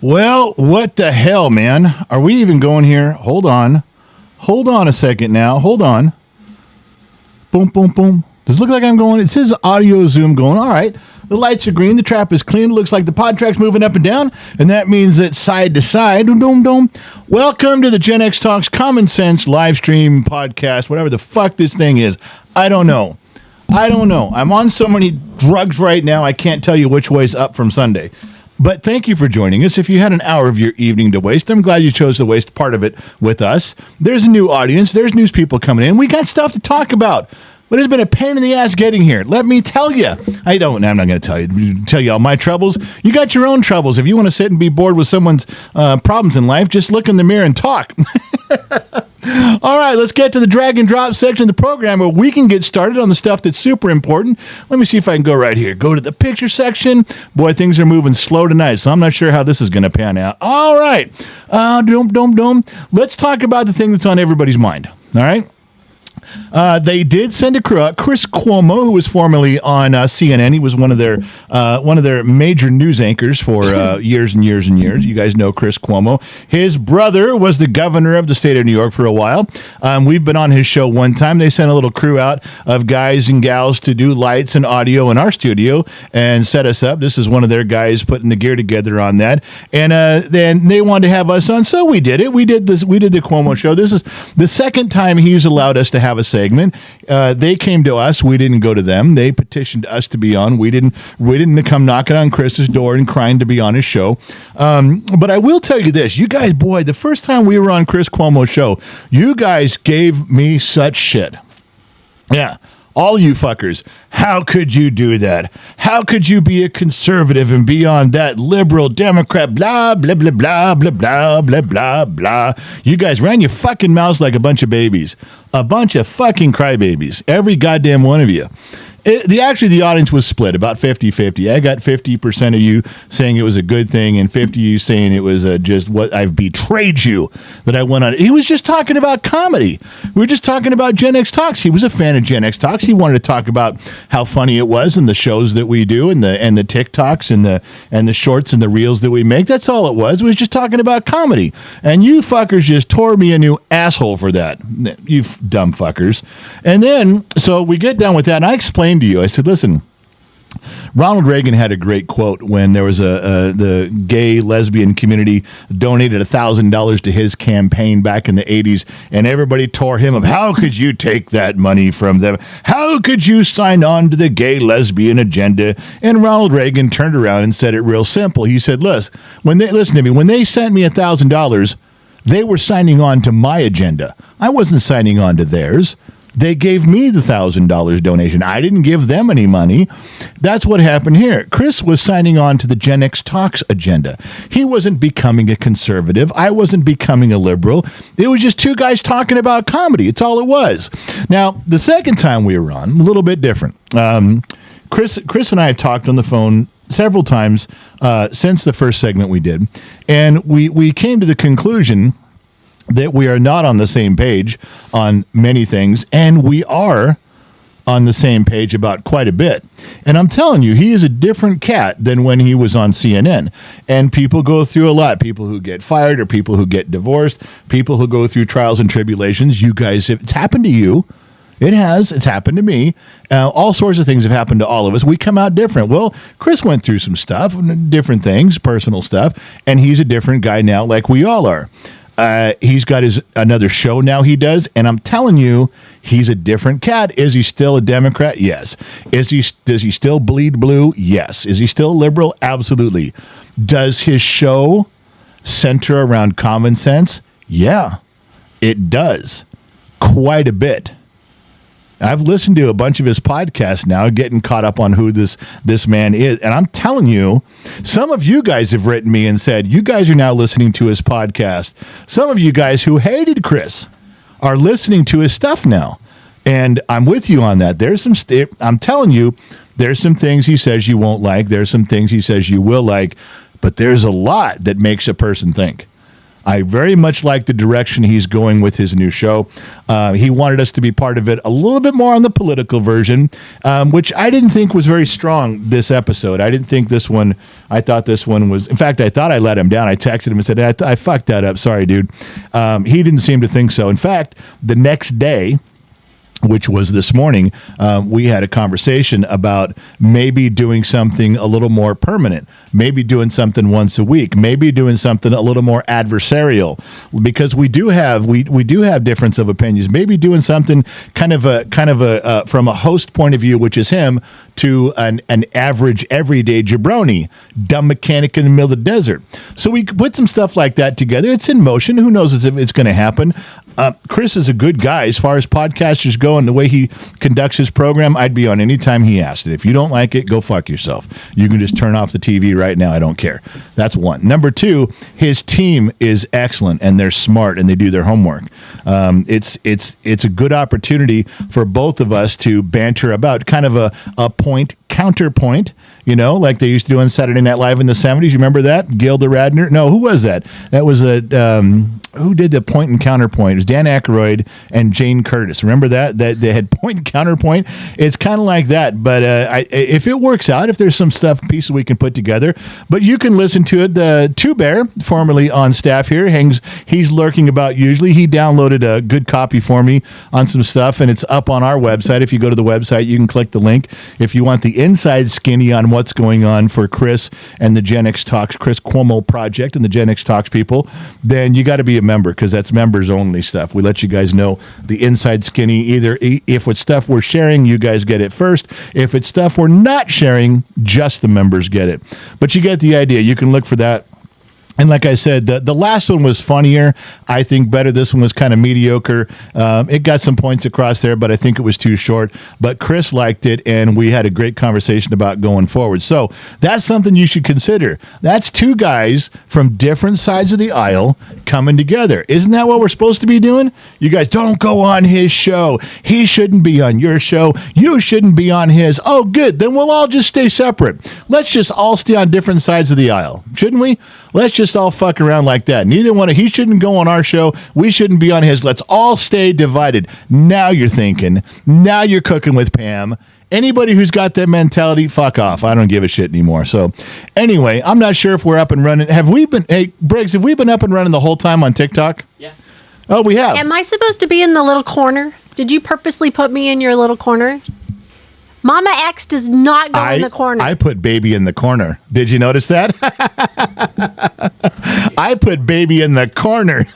Well, what the hell, man? Are we even going here? Hold on. Hold on a second now. Hold on. Boom, boom, boom. Does it look like I'm going? It says audio zoom going. All right. The lights are green. The trap is clean. It looks like the pod track's moving up and down. And that means that side to side. Doom, doom. Welcome to the Gen X Talks Common Sense live stream podcast, whatever the fuck this thing is. I don't know. I'm on so many drugs right now, I can't tell you which way's up from Sunday. But thank you for joining us. If you had an hour of your evening to waste, I'm glad you chose to waste part of it with us. There's a new audience. There's news people coming in. We got stuff to talk about. But it's been a pain in the ass getting here. Let me tell you. I'm not going to tell you all my troubles. You got your own troubles. If you want to sit and be bored with someone's problems in life, just look in the mirror and talk. All right, let's get to the drag and drop section of the program where we can get started on the stuff that's super important. Let me see if I can go right here. Go to the picture section. Boy, things are moving slow tonight, so I'm not sure how this is going to pan out. All right. Let's talk about the thing that's on everybody's mind. All right. They did send a crew out. Chris Cuomo, who was formerly on CNN, he was one of their major news anchors for years and years and years. You guys know Chris Cuomo. His brother was the governor of the state of New York for a while. We've been on his show one time. They sent a little crew out of guys and gals to do lights and audio in our studio and set us up. This is one of their guys putting the gear together on that. And then they wanted to have us on, so we did it. We did the Cuomo show. This is the second time he's allowed us to have a segment. They came to us. We didn't go to them. They petitioned us to be on. We didn't come knocking on Chris's door and crying to be on his show. But I will tell you this, you guys, boy, the first time we were on Chris Cuomo's show, you guys gave me such shit. Yeah. All you fuckers, how could you do that? How could you be a conservative and be on that liberal Democrat, blah, blah, blah, blah, blah, blah, blah, blah, blah. You guys ran your fucking mouths like a bunch of babies. A bunch of fucking crybabies. Every goddamn one of you. The audience was split, about 50-50. I got 50% of you saying it was a good thing and 50% of you saying it was just what I've betrayed you that I went on. He was just talking about comedy. We were just talking about Gen X Talks. He was a fan of Gen X Talks. He wanted to talk about how funny it was and the shows that we do and the TikToks and the shorts and the reels that we make. That's all it was. We was just talking about comedy. And you fuckers just tore me a new asshole for that. You dumb fuckers. And then, so we get done with that, and I explained to you. I said, listen, Ronald Reagan had a great quote when there was the gay lesbian community donated $1,000 to his campaign back in the 80s, and everybody tore him up. How could you take that money from them? How could you sign on to the gay lesbian agenda? And Ronald Reagan turned around and said it real simple. He said, listen to me, when they sent me $1,000, they were signing on to my agenda. I wasn't signing on to theirs. They gave me the $1,000 donation. I didn't give them any money. That's what happened here. Chris was signing on to the Gen X Talks agenda. He wasn't becoming a conservative. I wasn't becoming a liberal. It was just two guys talking about comedy. It's all it was. Now, the second time we were on, a little bit different. Chris and I have talked on the phone several times since the first segment we did, and we came to the conclusion that we are not on the same page on many things, and we are on the same page about quite a bit. And I'm telling you, he is a different cat than when he was on CNN. And people go through a lot. People who get fired or people who get divorced, people who go through trials and tribulations. You guys, it's happened to you. It has. It's happened to me. All sorts of things have happened to all of us. We come out different. Well, Chris went through some stuff, different things, personal stuff, and he's a different guy now like we all are. He's got another show now he does, and I'm telling you, he's a different cat. Is he still a Democrat? Yes. Does he still bleed blue? Yes. Is he still a liberal? Absolutely. Does his show center around common sense? Yeah, it does. Quite a bit. I've listened to a bunch of his podcasts now, getting caught up on who this man is. And I'm telling you, some of you guys have written me and said, you guys are now listening to his podcast. Some of you guys who hated Chris are listening to his stuff now. And I'm with you on that. I'm telling you, there's some things he says you won't like. There's some things he says you will like. But there's a lot that makes a person think. I very much like the direction he's going with his new show. He wanted us to be part of it a little bit more on the political version, which I didn't think was very strong this episode. I didn't think this one, I thought this one was, in fact, I thought I let him down. I texted him and said, I fucked that up. Sorry, dude. He didn't seem to think so. In fact, the next day, which was this morning, we had a conversation about maybe doing something a little more permanent, maybe doing something once a week, maybe doing something a little more adversarial, because we do have difference of opinions. Maybe doing something kind of a from a host point of view, which is him, to an average everyday jabroni, dumb mechanic in the middle of the desert. So we put some stuff like that together. It's in motion. Who knows if it's going to happen? Chris is a good guy as far as podcasters go, and the way he conducts his program, I'd be on any time he asked it. If you don't like it, go fuck yourself. You can just turn off the TV right now. I don't care. That's one. Number two, his team is excellent, and they're smart, and they do their homework. It's a good opportunity for both of us to banter about kind of a point counterpoint, like they used to do on Saturday Night Live in the 70s. You remember that? Gilda Radner? No, who was that? That was who did the point and counterpoint? It was Dan Aykroyd and Jane Curtis. Remember that they had point and counterpoint? It's kind of like that, but if it works out, if there's some pieces we can put together, but you can listen to it. The Two Bear, formerly on staff here, he's lurking about usually. He downloaded a good copy for me on some stuff, and it's up on our website. If you go to the website, you can click the link. If you want the inside skinny on what's going on for Chris and the Gen X Talks, Chris Cuomo Project and the Gen X Talks people, then you got to be a member, because that's members only stuff. We let you guys know the inside skinny. Either if it's stuff we're sharing, you guys get it first. If it's stuff we're not sharing, just the members get it. But you get the idea. You can look for that. And like I said, the last one was funnier. I think better. This one was kind of mediocre. It got some points across there, but I think it was too short. But Chris liked it, and we had a great conversation about going forward. So that's something you should consider. That's two guys from different sides of the aisle coming together. Isn't that what we're supposed to be doing? You guys, don't go on his show. He shouldn't be on your show. You shouldn't be on his. Oh, good. Then we'll all just stay separate. Let's just all stay on different sides of the aisle, shouldn't we? Let's just all fuck around like that. Neither one of, he shouldn't go on our show. We shouldn't be on his. Let's all stay divided. Now you're thinking. Now you're cooking with Pam. Anybody who's got that mentality, fuck off. I don't give a shit anymore. So anyway, I'm not sure if we're up and running. Hey, Briggs, have we been up and running the whole time on TikTok? Yeah. Oh, we have. Am I supposed to be in the little corner? Did you purposely put me in your little corner? Mama X does not go in the corner. I put baby in the corner. Did you notice that? I put baby in the corner.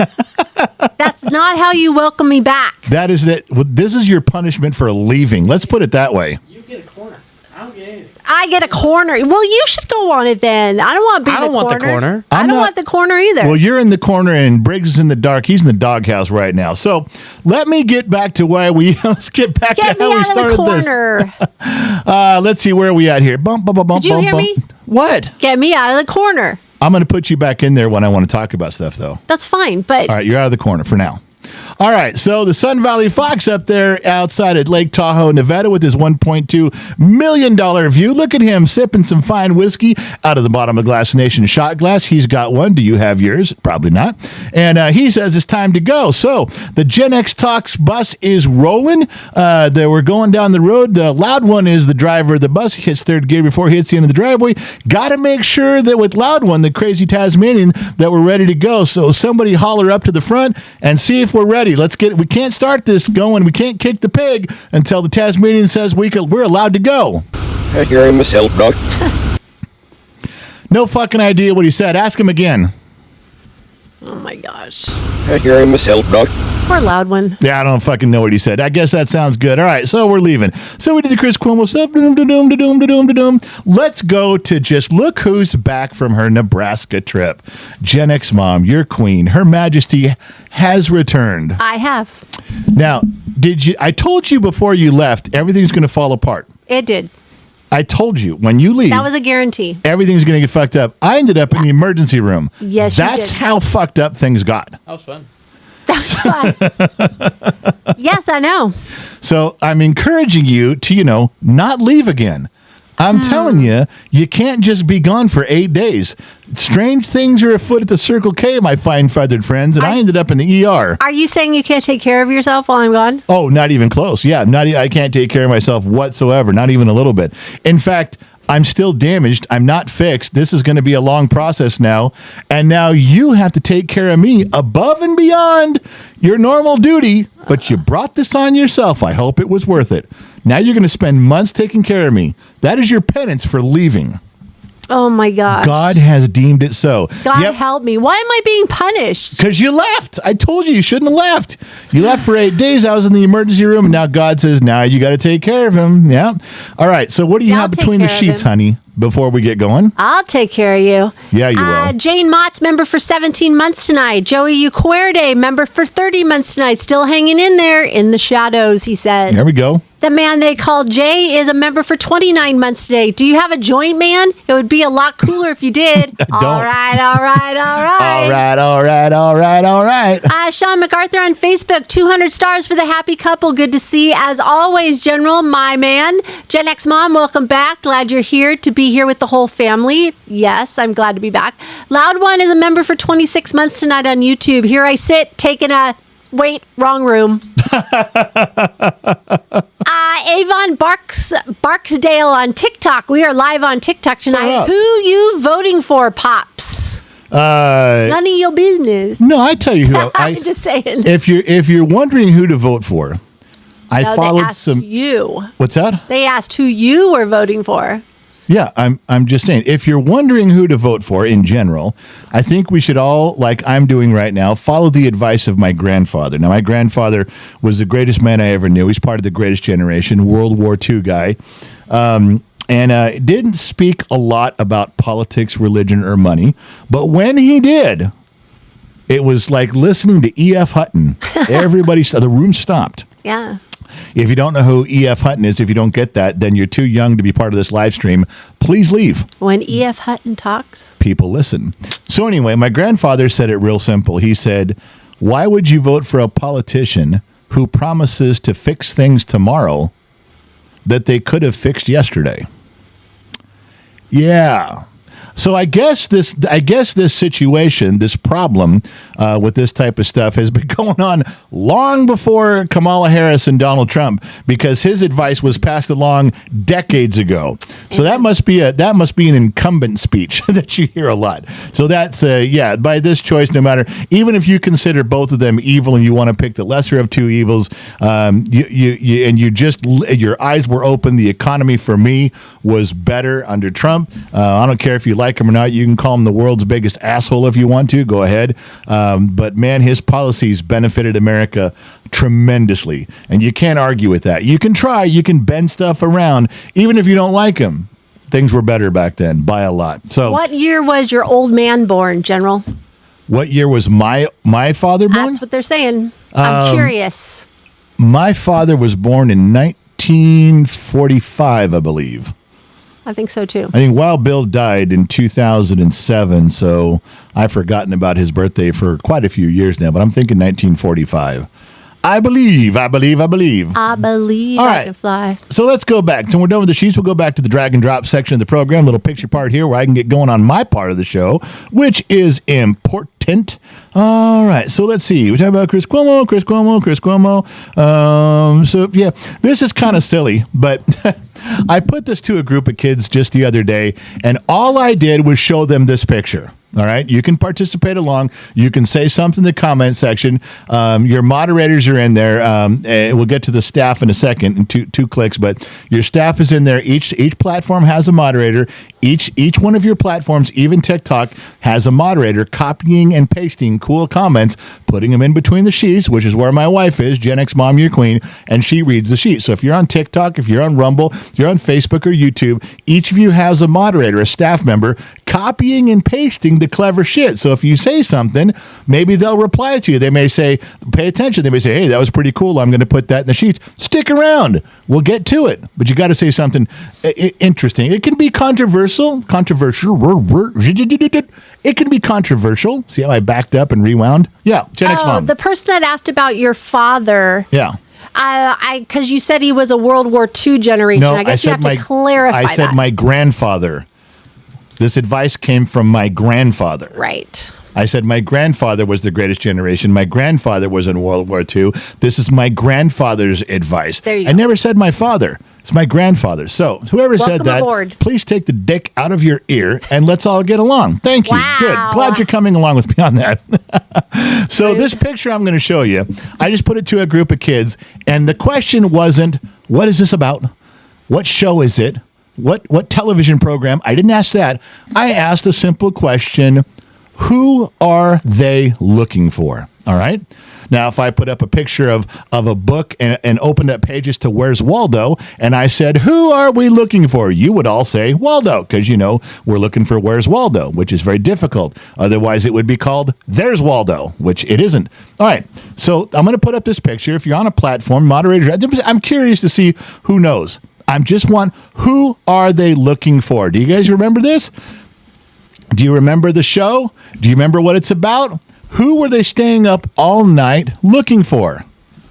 That's not how you welcome me back. That is it. Well, this is your punishment for leaving. Let's put it that way. You get a corner. I don't get anything. I get a corner. Well, you should go on it then. I don't want to be I don't want the corner. I don't want the corner either. Well, you're in the corner and Briggs is in the dark. He's in the doghouse right now. So let me get back to why let's get back to how we started this. Let's see, where are we at here? Did you hear me? What? Get me out of the corner. I'm going to put you back in there when I want to talk about stuff, though. That's fine, but... All right, you're out of the corner for now. All right, so the Sun Valley Fox up there outside at Lake Tahoe, Nevada, with his $1.2 million view. Look at him sipping some fine whiskey out of the bottom of Glass Nation shot glass. He's got one. Do you have yours? Probably not. And he says it's time to go. So the Gen X Talks bus is rolling. We're going down the road. The loud one is the driver of the bus. He hits third gear before he hits the end of the driveway. Got to make sure that with loud one, the crazy Tasmanian, that we're ready to go. So somebody holler up to the front and see if we're ready. We can't start this going. We can't kick the pig until the Tasmanian says we're allowed to go. I hear him myself, Doc. No fucking idea what he said. Ask him again. Oh my gosh. I hear him myself, Doc. Poor loud one. Yeah, I don't fucking know what he said. I guess that sounds good. All right, so we're leaving. So we did the Chris Cuomo stuff. Let's go to just look who's back from her Nebraska trip. Gen X mom, your queen, Her Majesty has returned. I have. Now, I told you before you left, everything's going to fall apart. It did. I told you, when you leave, that was a guarantee. Everything's going to get fucked up. I ended up in the emergency room. Yes, That's how fucked up things got. That was fun. That was fun. Yes, I know. So I'm encouraging you to, not leave again. I'm telling you, you can't just be gone for 8 days. Strange things are afoot at the Circle K, my fine feathered friends, and I ended up in the ER. Are you saying you can't take care of yourself while I'm gone? Oh, not even close. Yeah, I can't take care of myself whatsoever, not even a little bit. In fact, I'm still damaged. I'm not fixed. This is going to be a long process now. And now you have to take care of me above and beyond your normal duty. But you brought this on yourself. I hope it was worth it. Now you're going to spend months taking care of me. That is your penance for leaving. Oh, my God. God has deemed it so. God help me. Why am I being punished? Because you left. I told you shouldn't have left. You left for 8 days. I was in the emergency room, and now God says, now you got to take care of him. Yeah. All right. So what do you have between the sheets, honey, before we get going? I'll take care of you. Yeah, you will. Jane Mott's member for 17 months tonight. Joey Ucuerde, member for 30 months tonight. Still hanging in there in the shadows, he said. There we go. The man they call Jay is a member for 29 months today. Do you have a joint, man? It would be a lot cooler if you did. All right. All right. Sean MacArthur on Facebook, 200 stars for the happy couple. Good to see. As always, General, my man. Gen X Mom, welcome back. Glad you're here to be here with the whole family. Yes, I'm glad to be back. Loud One is a member for 26 months tonight on YouTube. Here I sit, taking a... Wait, wrong room. Avon Barksdale on TikTok. We are live on TikTok tonight. Who you voting for, Pops? None of your business. No, I tell you who. I'm just saying. If you're wondering who to vote for, I followed they asked some. You. What's that? They asked who you were voting for. Yeah, I'm just saying, if you're wondering who to vote for in general, I think we should all, like I'm doing right now, follow the advice of my grandfather. Now, my grandfather was the greatest man I ever knew. He's part of the greatest generation, World War II guy, and didn't speak a lot about politics, religion, or money. But when he did, it was like listening to E.F. Hutton. The room stopped. Yeah. If you don't know who E.F. Hutton is, if you don't get that, then you're too young to be part of this live stream. Please leave. When E.F. Hutton talks, people listen. So anyway, my grandfather said it real simple. He said, why would you vote for a politician who promises to fix things tomorrow that they could have fixed yesterday? Yeah. So I guess this situation, this problem with this type of stuff has been going on long before Kamala Harris and Donald Trump, because his advice was passed along decades ago. So that must be an incumbent speech that you hear a lot. So that's by this choice, no matter, even if you consider both of them evil and you want to pick the lesser of two evils, your eyes were open. The economy for me was better under Trump. I don't care if you like him or not. You can call him the world's biggest asshole if you want to. Go ahead. But man, his policies benefited America tremendously. And you can't argue with that. You can try. You can bend stuff around. Even if you don't like him, things were better back then by a lot. So, what year was your old man born, General? What year was my father born? That's what they're saying. I'm curious. My father was born in 1945, I believe. I think so, too. I think Wild Bill died in 2007, so I've forgotten about his birthday for quite a few years now, but I'm thinking 1945. I believe. I believe All I can fly. So let's go back. So we're done with the sheets. We'll go back to the drag and drop section of the program, little picture part here where I can get going on my part of the show, which is important. All right. So let's see. We're talking about Chris Cuomo. So, yeah, this is kind of silly, but I put this to a group of kids just the other day, and all I did was show them this picture. All right. You can participate along. You can say something in the comment section. Your moderators are in there. We'll get to the staff in a second in two clicks, but your staff is in there. Each platform has a moderator. Each one of your platforms, even TikTok, has a moderator copying and pasting cool comments, putting them in between the sheets, which is where my wife is, Gen X Mom, your queen, and she reads the sheet. So if you're on TikTok, if you're on Rumble, if you're on Facebook or YouTube, each of you has a moderator, a staff member, copying and pasting the clever shit. So if you say something, maybe they'll reply to you. They may say, pay attention. They may say, hey, that was pretty cool. I'm going to put that in the sheets. Stick around. We'll get to it. But you got to say something interesting. It can be controversial. It can be controversial. See how I backed up and rewound? Yeah, Gen X Mom. The person that asked about your father. Yeah. Because you said he was a World War II generation. No, I guess you said have to clarify I said that. my grandfather. This advice came from my grandfather. Right. I said my grandfather was the greatest generation. My grandfather was in World War II. This is my grandfather's advice. There you I go. never said my father. It's my grandfather. So whoever said Welcome that, aboard. please take the dick out of your ear and let's all get along. Thank you. Wow. Good. Glad you're coming along with me on that. So this picture I'm going to show you, I just put it to a group of kids, and the question wasn't, what is this about? What show is it? What television program? I didn't ask that. I asked a simple question. Who are they looking for? All right. Now, if I put up a picture of a book and opened up pages to Where's Waldo, and I said, who are we looking for? You would all say Waldo, because, we're looking for Where's Waldo, which is very difficult. Otherwise, it would be called There's Waldo, which it isn't. All right. So I'm going to put up this picture. If you're on a platform, moderator, I'm curious to see who knows. Who are they looking for? Do you guys remember this? Do you remember the show? Do you remember what it's about? Who were they staying up all night looking for?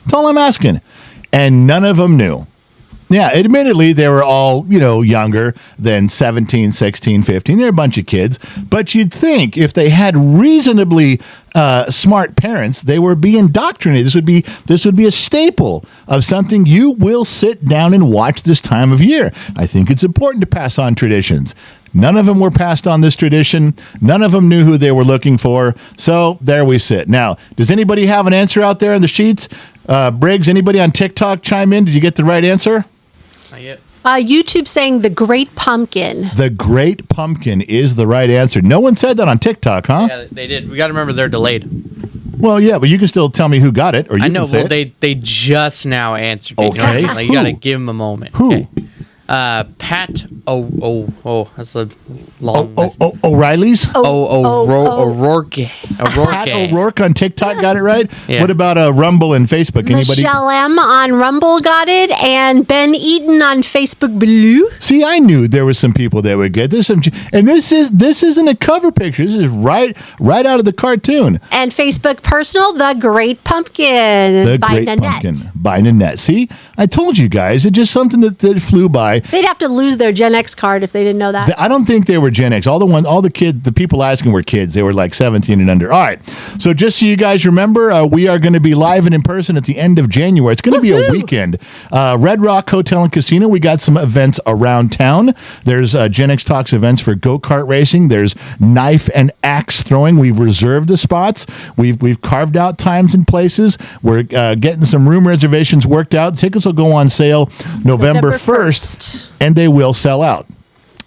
That's all I'm asking. And none of them knew. Yeah, admittedly, they were all, younger than 17, 16, 15. They're a bunch of kids. But you'd think if they had reasonably smart parents, they were being indoctrinated. This would be a staple of something you will sit down and watch this time of year. I think it's important to pass on traditions. None of them were passed on this tradition. None of them knew who they were looking for. So there we sit. Now, does anybody have an answer out there in the sheets? Briggs, anybody on TikTok chime in? Did you get the right answer? Not yet. YouTube saying the Great Pumpkin. The Great Pumpkin is the right answer. No one said that on TikTok, huh? Yeah, they did. We got to remember they're delayed. Well, yeah, but you can still tell me who got it. Or you I know. Can say Well, it. they just now answered. It, Okay. Like, you got to Who? give them a moment. Who? Okay. Pat. That's a long. O'Reilly's? O'Rourke. Pat O'Rourke on TikTok got it right. Yeah. What about Rumble and Facebook? Anybody? Michelle M. on Rumble got it, and Ben Eaton on Facebook Blue. See, I knew there was some people that would get this, and this isn't a cover picture. This is right out of the cartoon. And Facebook Personal, The Great Pumpkin The by Great Nanette. Pumpkin by Nanette. See, I told you guys. It's just something that flew by. They'd have to lose their Gen X card if they didn't know that. I don't think they were Gen X. All the people asking were kids. They were like 17 and under. All right. So just so you guys remember, we are going to be live and in person at the end of January. It's going to be a weekend. Red Rock Hotel and Casino. We got some events around town. There's Gen X Talks events for go-kart racing. There's knife and axe throwing. We've reserved the spots. We've carved out times and places. We're getting some room reservations worked out. Tickets will go on sale November 1st. And they will sell out.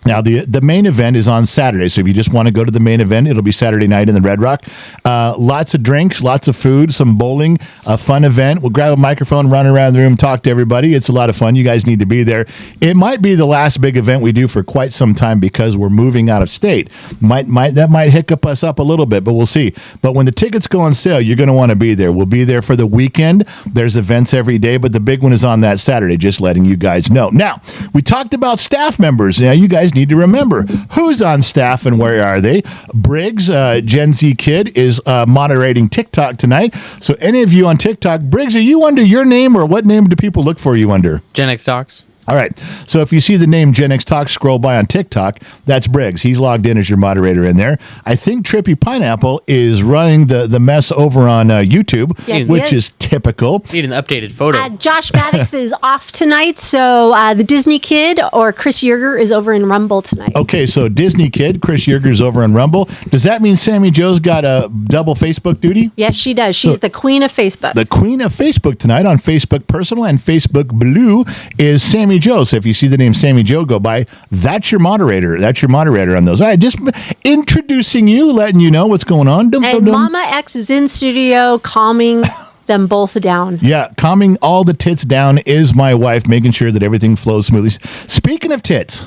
Now, the main event is on Saturday, so if you just want to go to the main event, it'll be Saturday night in the Red Rock. Lots of drinks, lots of food, some bowling, a fun event. We'll grab a microphone, run around the room, talk to everybody. It's a lot of fun. You guys need to be there. It might be the last big event we do for quite some time because we're moving out of state. That might hiccup us up a little bit, but we'll see. But when the tickets go on sale, you're going to want to be there. We'll be there for the weekend. There's events every day, but the big one is on that Saturday, just letting you guys know. Now, we talked about staff members. Now, you guys need to remember who's on staff and where are they. Briggs, Gen Z kid, is moderating TikTok tonight. So any of you on TikTok, Briggs, are you under your name, or what name do people look for you under? Gen X Talks. All right. So if you see the name Gen X Talk scroll by on TikTok, that's Briggs. He's logged in as your moderator in there. I think Trippy Pineapple is running the mess over on YouTube, Yes, he which is typical. Need an updated photo. Josh Maddox is off tonight, so the Disney Kid or Chris Yerger is over in Rumble tonight. Okay, so Disney Kid, Chris Yerger's over on Rumble. Does that mean Sammy Joe's got a double Facebook duty? Yes, she does. She's the queen of Facebook. The queen of Facebook tonight on Facebook Personal and Facebook Blue is Sammy Joe. So if you see the name Sammy Joe go by, that's your moderator. That's your moderator on those. All right, just introducing you, letting you know what's going on. And Mama X is in studio calming them both down. Yeah, calming all the tits down is my wife, making sure that everything flows smoothly. Speaking of tits,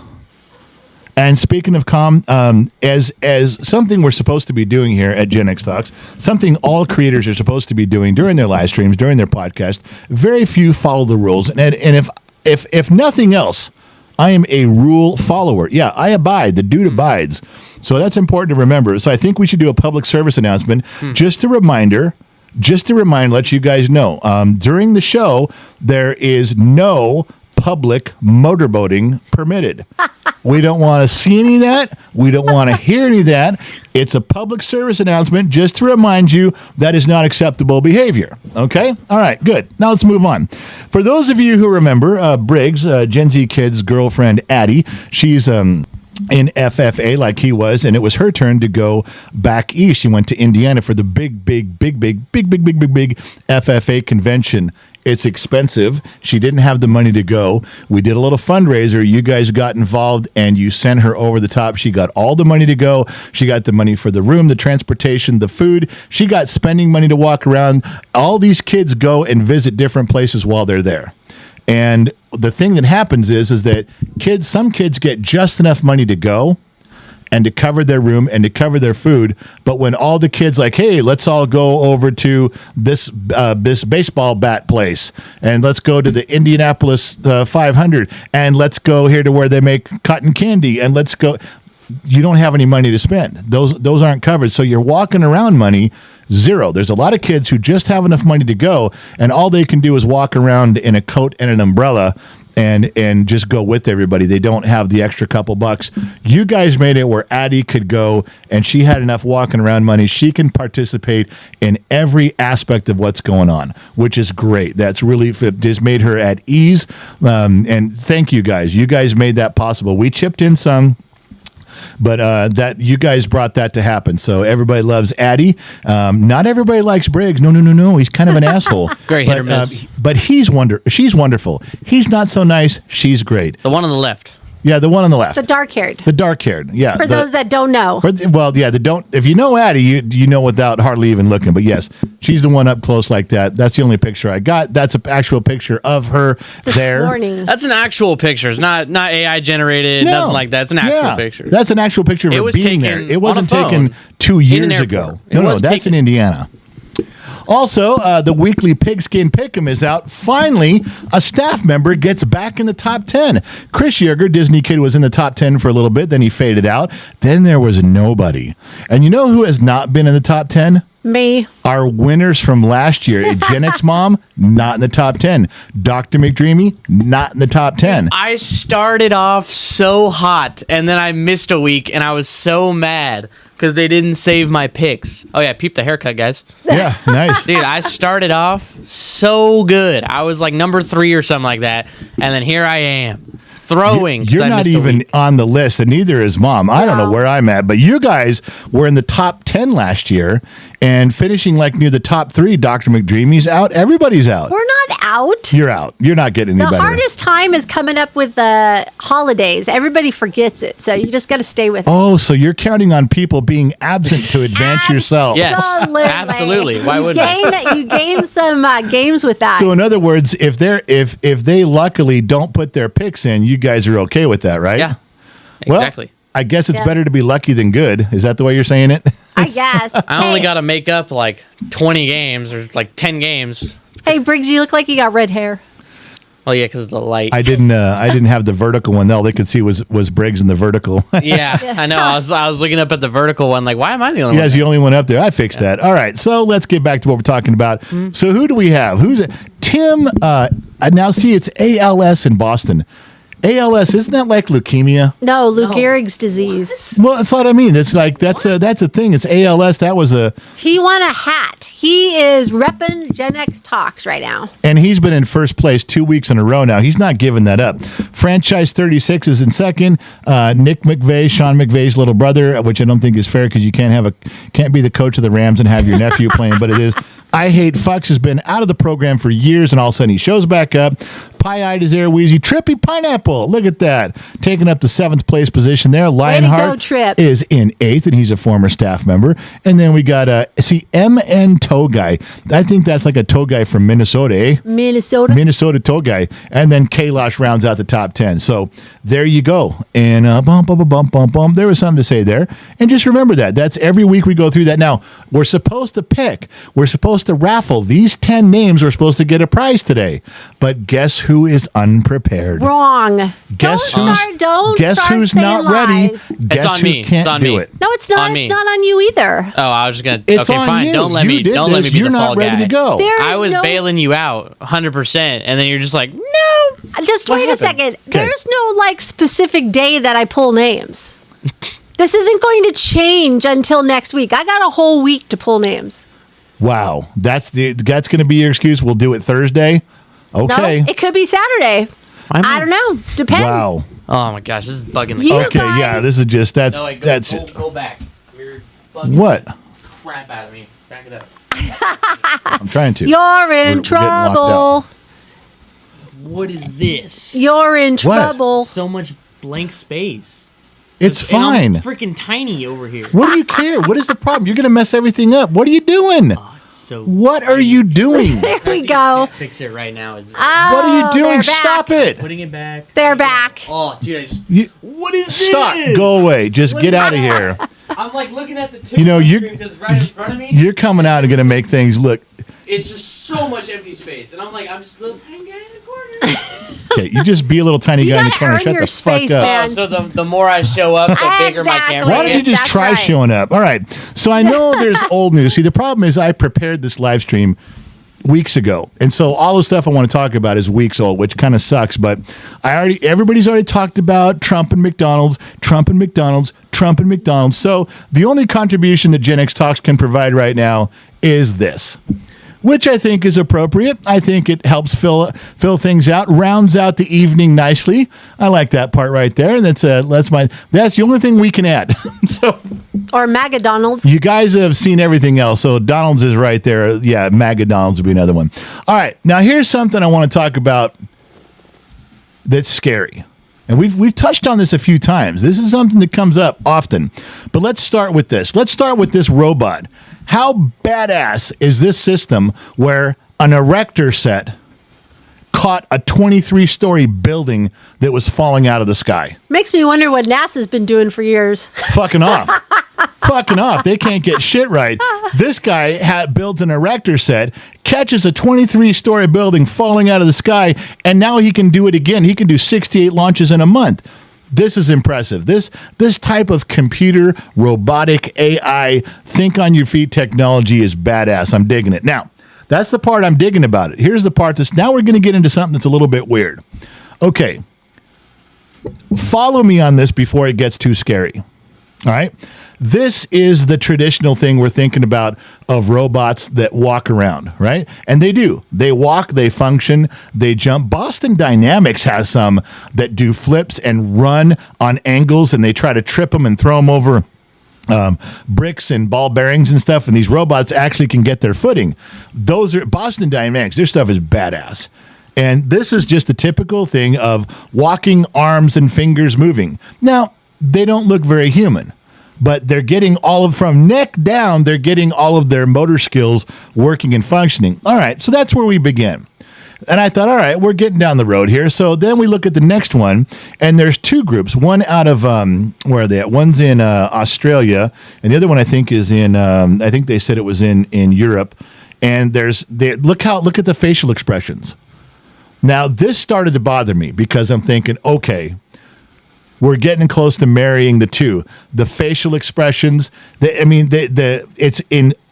and speaking of calm, as something we're supposed to be doing here at Gen X Talks, something all creators are supposed to be doing during their live streams, during their podcast, very few follow the rules. And if nothing else, I am a rule follower. Yeah, I abide. The dude abides. So that's important to remember. So I think we should do a public service announcement. Just a reminder, just to let you guys know, during the show, there is no public motorboating permitted. We don't want to see any of that. We don't want to hear any of that. It's a public service announcement just to remind you that is not acceptable behavior. Okay? All right, good. Now let's move on. For those of you who remember, Briggs, Gen Z Kid's girlfriend, Addie, she's in FFA like he was, and it was her turn to go back east. She went to Indiana for the big FFA convention. It's expensive. She didn't have the money to go. We did a little fundraiser. You guys got involved, and you sent her over the top. She got all the money to go. She got the money for the room, the transportation, the food. She got spending money to walk around. All these kids go and visit different places while they're there. And the thing that happens is that some kids get just enough money to go and to cover their room and to cover their food. But when all the kids like, hey, let's all go over to this baseball bat place, and let's go to the Indianapolis 500, and let's go here to where they make cotton candy, and let's go. You don't have any money to spend. Those aren't covered. So you're walking around money zero. There's a lot of kids who just have enough money to go, and all they can do is walk around in a coat and an umbrella and just go with everybody. They don't have the extra couple bucks. You guys made it where Addie could go, and she had enough walking around money. She can participate in every aspect of what's going on, which is great. That's really just made her at ease. And thank you guys. You guys made that possible. We chipped in some, but that you guys brought that to happen. So everybody loves Addie. Not everybody likes Briggs. No. He's kind of an asshole. Very hit or miss. But she's wonderful. He's not so nice. She's great. The one on the left. Yeah, the one on the left. The dark-haired. The dark-haired, yeah. For those that don't know. If you know Addie, you know without hardly even looking. But yes, she's the one up close like that. That's the only picture I got. That's an actual picture of her there. Morning. That's an actual picture. It's not AI generated, nothing like that. It's an actual picture. That's an actual picture of her being there. It wasn't taken 2 years ago. No, that's in Indiana. Also, the weekly Pigskin Pick'em is out. Finally, a staff member gets back in the top 10. Chris Yeager, Disney Kid, was in the top 10 for a little bit. Then he faded out. Then there was nobody. And you know who has not been in the top 10? Me. Our winners from last year. Gen X Mom, not in the top 10. Dr. McDreamy, not in the top 10. I started off so hot, and then I missed a week, and I was so mad because they didn't save my picks. Oh, yeah, peep the haircut, guys. Yeah, nice. Dude, I started off so good. I was like number 3 or something like that, and then here I am. Throwing. You're not even on the list, and neither is Mom. I don't know where I'm at, but you guys were in the top 10 last year and finishing like near the top 3. Dr. McDreamy's out. Everybody's out. We're not out. You're out. You're not getting any better. The hardest time is coming up with the holidays. Everybody forgets it, so you just got to stay with it. Oh, so you're counting on people being absent to advance yourself. Yes, absolutely. Why wouldn't I? You gain some games with that. So in other words, if they luckily don't put their picks in, you guys are okay with that, right? Yeah, exactly. Well, I guess it's better to be lucky than good. Is that the way you're saying it? I guess. I only got to make up like 20 games or like 10 games. Hey, Briggs, you look like you got red hair. Oh yeah, because of the light. I didn't have the vertical one. All they could see was Briggs in the vertical. Yeah, I know. I was looking up at the vertical one, like, why am I the only one? You guys the only one up there. I fixed that. All right, so let's get back to what we're talking about. So who do we have? Who's it? Tim? Now see, it's ALS in Boston. ALS, isn't that like leukemia? No, Lou Gehrig's disease. Well, that's what I mean. It's like that's a thing. It's ALS. That was a. He won a hat. He is repping Gen X Talks right now. And he's been in first place 2 weeks in a row now. He's not giving that up. Franchise 36 is in second. Nick McVay, Sean McVay's little brother, which I don't think is fair because you can't be the coach of the Rams and have your nephew playing, but it is. I Hate Fucks has been out of the program for years, and all of a sudden he shows back up. Pie-eyed is there, Wheezy. Trippy Pineapple, look at that. Taking up the 7th place position there. Lionheart is in 8th, and he's a former staff member. And then we got, MN Toe Guy. I think that's like a toe guy from Minnesota, eh? Minnesota toe guy. And then Kailash rounds out the top 10. So there you go. And bump. There was something to say there. And just remember that. That's every week we go through that. Now, we're supposed to pick. We're supposed to raffle. These 10 names are supposed to get a prize today. But guess who who is unprepared. Wrong. Guess Don't guess start who's saying not ready. lies. Guess on who me. can't It's on do me. it. No, it's not. On me. It's not on you either. Oh, I was just gonna. It's okay, on fine. you. Don't let You me. did Don't let me this. be You're the not fall ready guy. to go. There I is was no- bailing you out 100%, and then you're just like, no. Just What wait happened? a second. There's no like specific day that I pull names. This isn't going to change until next week. I got a whole week to pull names. Wow, that's going to be your excuse. We'll do it Thursday. Okay. No, it could be Saturday. I don't know. Depends. Wow. Oh my gosh, this is bugging the You crap. Okay. guys- Yeah. This is just that's No, wait, go, that's go, it. go back. You're bugging What? the crap out of me. Back it up. I'm trying to. You're We're in getting locked trouble. What is this? You're in trouble. So much blank space. It's And I'm fine. freaking tiny over here. What do you care? What is the problem? You're going to mess everything up. What are you doing? Oh, it's so. What are you doing? There we I go. can't fix it right now. Is What are you Oh, doing? they're back. Stop it. putting it back. They're back. Oh, dude, I just. You, What is stop. this? Go away. Just get out of here. I'm like looking at the tip You know, of the you- screen because right in front of me, You're coming out and going to make things look. it's just so much empty space, and I'm like, I'm just a little tiny guy in the corner. Okay, you just be a little tiny You guy in the gotta corner. earn Shut your the space, fuck up. man. Oh, so the more I show up, the bigger my Exactly. camera Why don't you gets. just That's try right. showing up? All right. So I know there's old news. See, the problem is I prepared this live stream weeks ago, and so all the stuff I want to talk about is weeks old, which kind of sucks. But everybody's already talked about Trump and McDonald's, Trump and McDonald's, Trump and McDonald's. So the only contribution that Gen X Talks can provide right now is this, which I think is appropriate. I think it helps fill things out, rounds out the evening nicely. I like that part right there. And that's the only thing we can add. So Or McDonald's. you guys have seen everything else. So Donald's is right there. Yeah, McDonald's would be another one. All right, now here's something I want to talk about that's scary. And we've touched on this a few times. This is something that comes up often. But let's start with this. Let's start with this robot. How badass is this system where an erector set caught a 23-story building that was falling out of the sky? Makes me wonder what NASA's been doing for years. Fucking off. Fucking off. They can't get shit right. This guy builds an erector set, catches a 23-story building falling out of the sky, and now he can do it again. He can do 68 launches in a month. This is impressive. This type of computer, robotic, AI, think on your feet technology is badass. I'm digging it. Now, that's the part I'm digging about it. Here's the part now we're going to get into something that's a little bit weird. Okay. Follow me on this before it gets too scary. All right. This is the traditional thing we're thinking about of robots that walk around, right? And they do. They walk, they function, they jump. Boston Dynamics has some that do flips and run on angles, and they try to trip them and throw them over bricks and ball bearings and stuff, and these robots actually can get their footing. Those are Boston Dynamics. Their stuff is badass. And this is just a typical thing of walking, arms and fingers moving. Now, they don't look very human, but they're getting from neck down, they're getting all of their motor skills working and functioning. All right, so that's where we begin. And I thought, all right, we're getting down the road here. So then we look at the next one, and there's two groups. One out of, where are they at? One's in Australia, and the other one I think is in, I think they said it was in Europe. And look at the facial expressions. Now, this started to bother me because I'm thinking, okay, we're getting close to marrying the two. The facial expressions, it's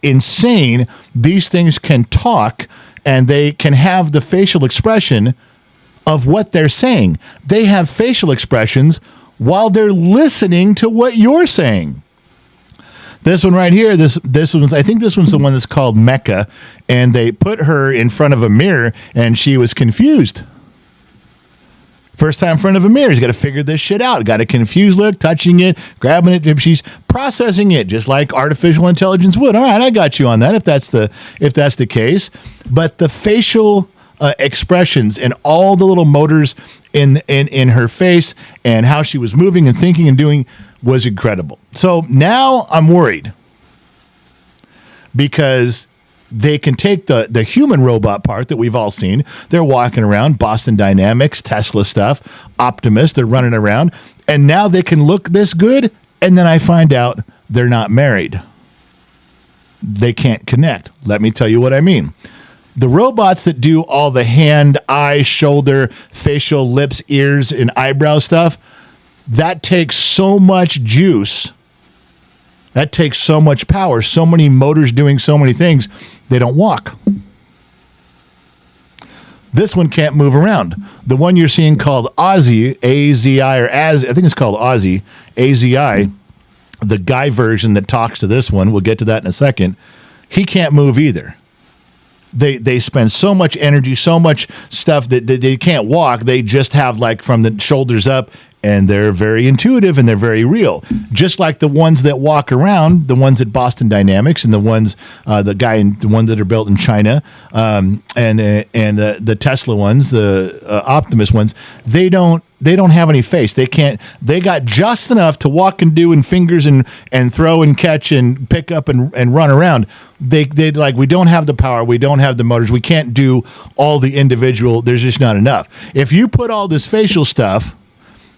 insane. These things can talk, and they can have the facial expression of what they're saying. They have facial expressions while they're listening to what you're saying. This one right here, this one's, I think this one's the one that's called Mecca, and they put her in front of a mirror, and she was confused. First time in front of a mirror, she's got to figure this shit out. Got a confused look, touching it, grabbing it. If she's processing it, just like artificial intelligence would. All right, I got you on that. If that's the case, but the facial expressions and all the little motors in her face and how she was moving and thinking and doing was incredible. So now I'm worried because they can take the human robot part that we've all seen. They're walking around, Boston Dynamics, Tesla stuff, Optimus, they're running around, and now they can look this good, and then I find out they're not married. They can't connect. Let me tell you what I mean. The robots that do all the hand, eye, shoulder, facial, lips, ears, and eyebrow stuff, that takes so much juice. That takes so much power, so many motors doing so many things, they don't walk. This one can't move around. The one you're seeing called Ozzy, A-Z-I, or as I think it's called Ozzy, A-Z-I, the guy version that talks to this one, we'll get to that in a second, he can't move either. They spend so much energy, so much stuff that they can't walk. They just have like from the shoulders up, and they're very intuitive and they're very real. Just like the ones that walk around, the ones at Boston Dynamics, and the ones the ones that are built in China, and the Tesla ones, the Optimus ones, they don't have any face. They can't. They got just enough to walk and do and fingers and throw and catch and pick up and run around. They like, we don't have the power. We don't have the motors. We can't do all the individual. There's just not enough. If you put all this facial stuff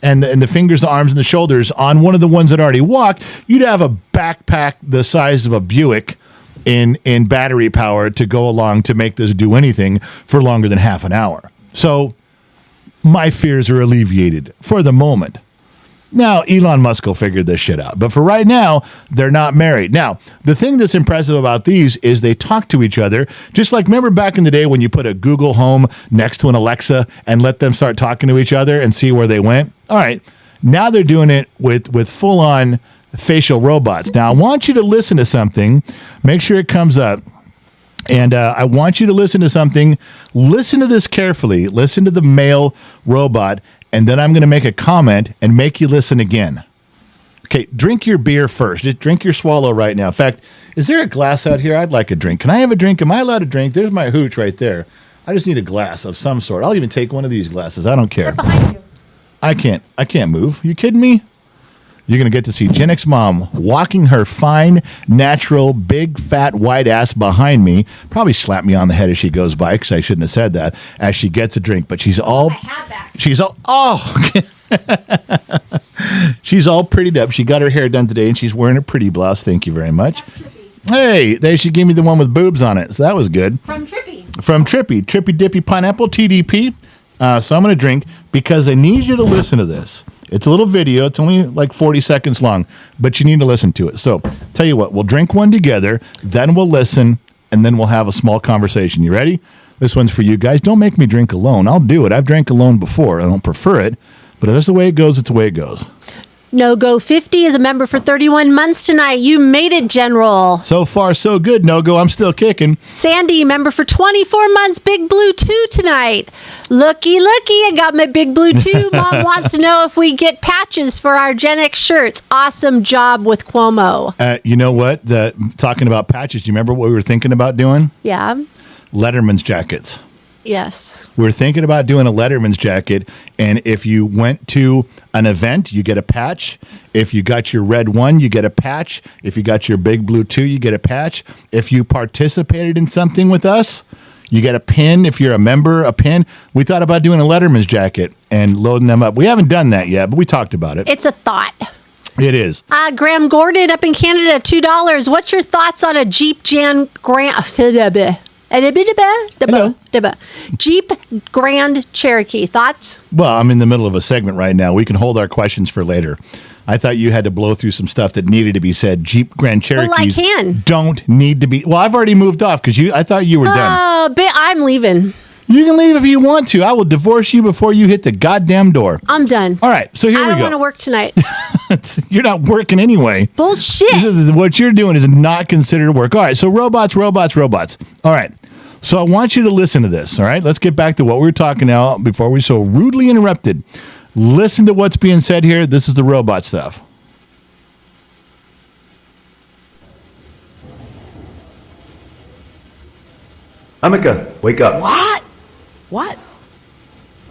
and the fingers, the arms, and the shoulders on one of the ones that already walk, you'd have a backpack the size of a Buick in battery power to go along to make this do anything for longer than half an hour. So my fears are alleviated for the moment. Now, Elon Musk will figure this shit out. But for right now, they're not married. Now, the thing that's impressive about these is they talk to each other. Just like, remember back in the day when you put a Google Home next to an Alexa and let them start talking to each other and see where they went? All right. Now they're doing it with full-on facial robots. Now, I want you to listen to something. Make sure it comes up. And I want you to listen to something. Listen to this carefully. Listen to the male robot. And then I'm going to make a comment and make you listen again. Okay, drink your beer first. Just drink your swallow right now. In fact, is there a glass out here? I'd like a drink. Can I have a drink? Am I allowed to drink? There's my hooch right there. I just need a glass of some sort. I'll even take one of these glasses. I don't care. Right behind you. I can't move. You kidding me? You're going to get to see Gen X Mom walking her fine, natural, big, fat, white ass behind me. Probably slap me on the head as she goes by, because I shouldn't have said that, as she gets a drink. But she's all... She's all... Oh! She's all prettied up. She got her hair done today, and she's wearing a pretty blouse. Thank you very much. Hey, there she gave me the one with boobs on it, so that was good. From Trippy. Trippy Dippy Pineapple, TDP. So I'm going to drink, because I need you to listen to this. It's a little video. It's only like 40 seconds long, but you need to listen to it. So tell you what, we'll drink one together, then we'll listen, and then we'll have a small conversation. You ready? This one's for you guys. Don't make me drink alone. I'll do it. I've drank alone before. I don't prefer it, but if that's the way it goes, it's the way it goes. No Go 50 is a member for 31 months tonight. You made it, General. So far, so good. No Go, I'm still kicking. Sandy, member for 24 months. Big Blue 2 tonight. Looky, I got my Big Blue 2. Mom wants to know if we get patches for our Gen X shirts. Awesome job with Cuomo. You know what? Talking about patches, do you remember what we were thinking about doing? Yeah. Letterman's jackets. Yes. We're thinking about doing a Letterman's jacket, and if you went to an event, you get a patch. If you got your red one, you get a patch. If you got your Big Blue 2, you get a patch. If you participated in something with us, you get a pin. If you're a member, a pin. We thought about doing a Letterman's jacket and loading them up. We haven't done that yet, but we talked about it. It's a thought. It is. Graham Gordon up in Canada, $2. What's your thoughts on a Jeep Jeep Grand Cherokee? Thoughts? Well, I'm in the middle of a segment right now. We can hold our questions for later. I thought you had to blow through some stuff that needed to be said. Jeep Grand Cherokees don't need to be. Well, I've already moved off because I thought you were done. I'm leaving. You can leave if you want to. I will divorce you before you hit the goddamn door. I'm done. All right, so here we go. I don't want to work tonight. You're not working anyway. Bullshit. What you're doing is not considered work. All right, so robots. All right, so I want you to listen to this, all right? Let's get back to what we were talking about before we so rudely interrupted. Listen to what's being said here. This is the robot stuff. Amika, wake up. What?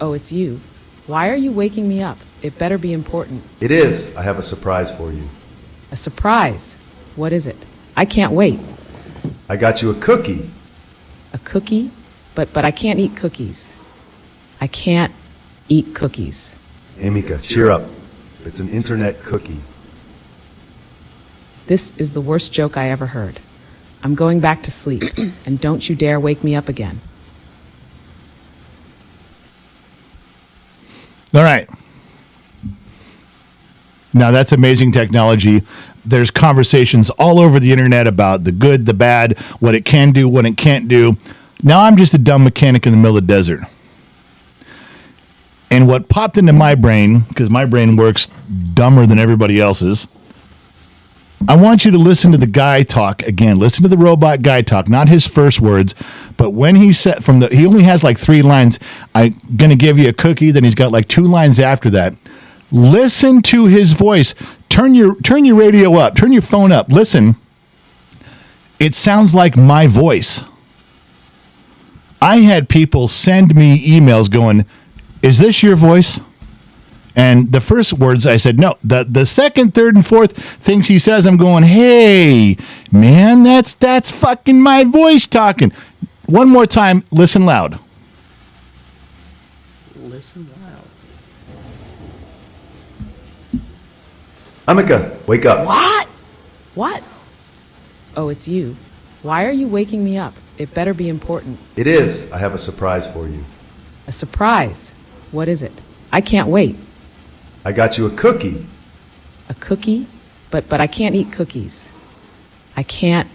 Oh, it's you. Why are you waking me up? It better be important. It is. I have a surprise for you. A surprise? What is it? I can't wait. I got you a cookie. A cookie? But I can't eat cookies. I can't eat cookies. Amika, cheer up. It's an internet cookie. This is the worst joke I ever heard. I'm going back to sleep, and don't you dare wake me up again. All right. Now, that's amazing technology. There's conversations all over the internet about the good, the bad, what it can do, what it can't do. Now I'm just a dumb mechanic in the middle of the desert. And what popped into my brain, because my brain works dumber than everybody else's, I want you to listen to the guy talk again. Listen to the robot guy talk, not his first words, but when he said he only has like 3 lines. I'm going to give you a cookie. Then he's got like 2 lines after that. Listen to his voice. Turn your radio up. Turn your phone up. Listen. It sounds like my voice. I had people send me emails going, "Is this your voice?" And the first words I said, no. The second, third, and fourth things he says, I'm going, hey, man, that's fucking my voice talking. One more time, listen loud. Listen loud. Amika, wake up. What? Oh, it's you. Why are you waking me up? It better be important. It is. I have a surprise for you. A surprise. What is it? I can't wait. I got you a cookie. A cookie? But I can't eat cookies. I can't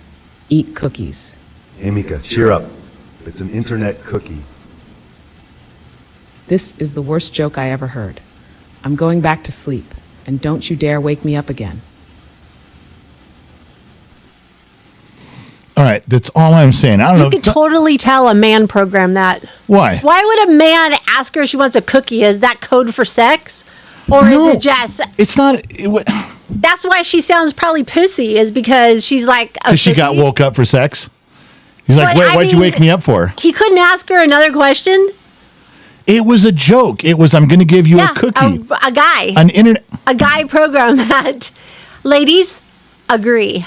eat cookies. Amika, cheer up. It's an internet cookie. This is the worst joke I ever heard. I'm going back to sleep, and don't you dare wake me up again. All right, that's all I'm saying. I don't know. You could totally tell a man programmed that. Why? Why would a man ask her if she wants a cookie? Is that code for sex? Or No, is it just... It's not. That's why she sounds probably pussy, is because she's like... Because she got woke up for sex. He's like, But wait, I what'd you mean- wake me up for? He couldn't ask her another question? It was a joke. It was, I'm going to give you Yeah, a cookie. a guy. An internet. A guy programmed that. Ladies, agree.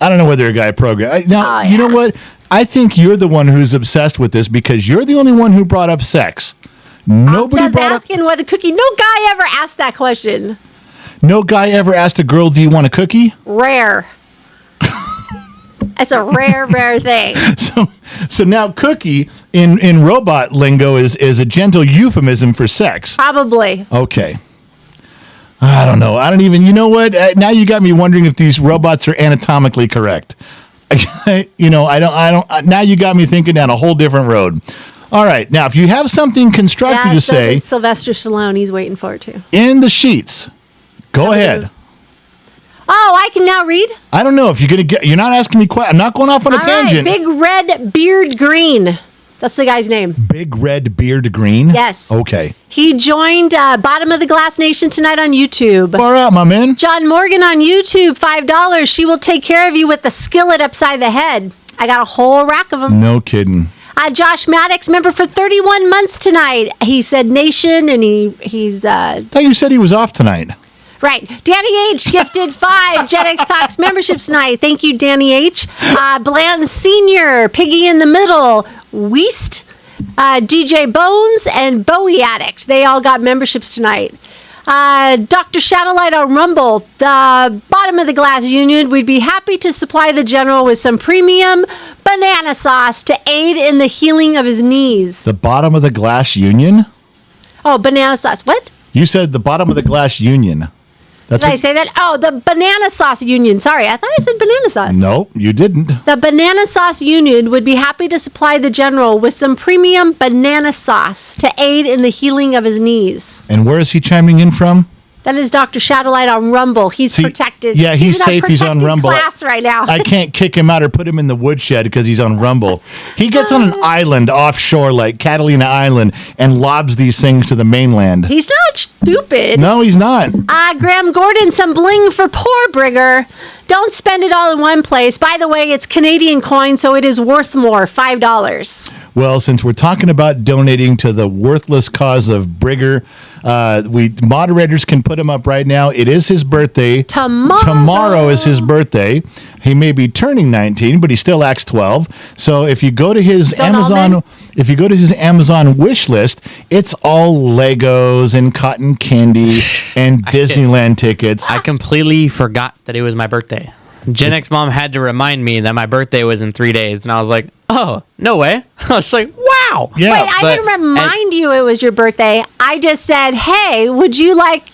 I don't know whether a guy programmed. Now, Oh, you know yeah. what? I think you're the one who's obsessed with this because you're the only one who brought up sex. Nobody Just brought up. asking what the cookie... No guy ever asked that question. No guy ever asked a girl, "Do you want a cookie?" Rare. It's a rare thing. So now, cookie in robot lingo is a gentle euphemism for sex. Probably. Okay. I don't know. I don't even. You know what? Now you got me wondering if these robots are anatomically correct. I don't. Now you got me thinking down a whole different road. All right. Now, if you have something constructive Yeah, to so say does Sylvester Stallone. He's waiting for it too. in the sheets, go ahead. Oh, I can now read? I don't know if you're gonna get. You're not asking me. I'm not going off on a All tangent. right. Big Red Beard Green. That's the guy's name. Big red beard green. Yes. Okay. He joined Bottom of the Glass Nation tonight on YouTube. Far out, my man. John Morgan on YouTube, $5. She will take care of you with the skillet upside the head. I got a whole rack of them. No kidding. Josh Maddox, member for 31 months tonight. He said Nation, and he's I thought you said he was off tonight. right. Danny H gifted 5 Gen X Talks memberships tonight. Thank you, Danny H. Bland Senior, Piggy in the Middle, Weast, DJ Bones, and Bowie Addict. They all got memberships tonight. Dr. Shadowlight on Rumble, the Bottom of the Glass Union, we'd be happy to supply the general with some premium banana sauce to aid in the healing of his knees. The bottom of the glass union. Oh, banana sauce. What? You said the bottom of the glass union. That's Did I say that? Oh, the banana sauce union. Sorry, I thought I said banana sauce. No, you didn't. The Banana Sauce Union would be happy to supply the general with some premium banana sauce to aid in the healing of his knees. And where is he chiming in from? That is Dr. Shadowlight on Rumble. He's See, protected. yeah, he's in a safe. He's on protected Rumble. class right now. I can't kick him out or put him in the woodshed because he's on Rumble. He gets on an island offshore like Catalina Island and lobs these things to the mainland. He's not stupid. No, he's not. Graham Gordon, some bling for poor Brigger. Don't spend it all in one place. By the way, it's Canadian coin, so it is worth more, $5. Well, since we're talking about donating to the worthless cause of Brigger, we moderators can put him up right now. It is his birthday. Tomorrow is his birthday. He may be turning 19, but he still acts 12. So if you go to his Amazon wish list, it's all Legos and cotton candy and Disneyland tickets. I completely forgot that it was my birthday. Gen X mom had to remind me that my birthday was in 3 days, and I was like, "Oh, no way!" I was like, "Wow." Yeah. Wait, I didn't remind you it was your birthday. I just said, "Hey, would you like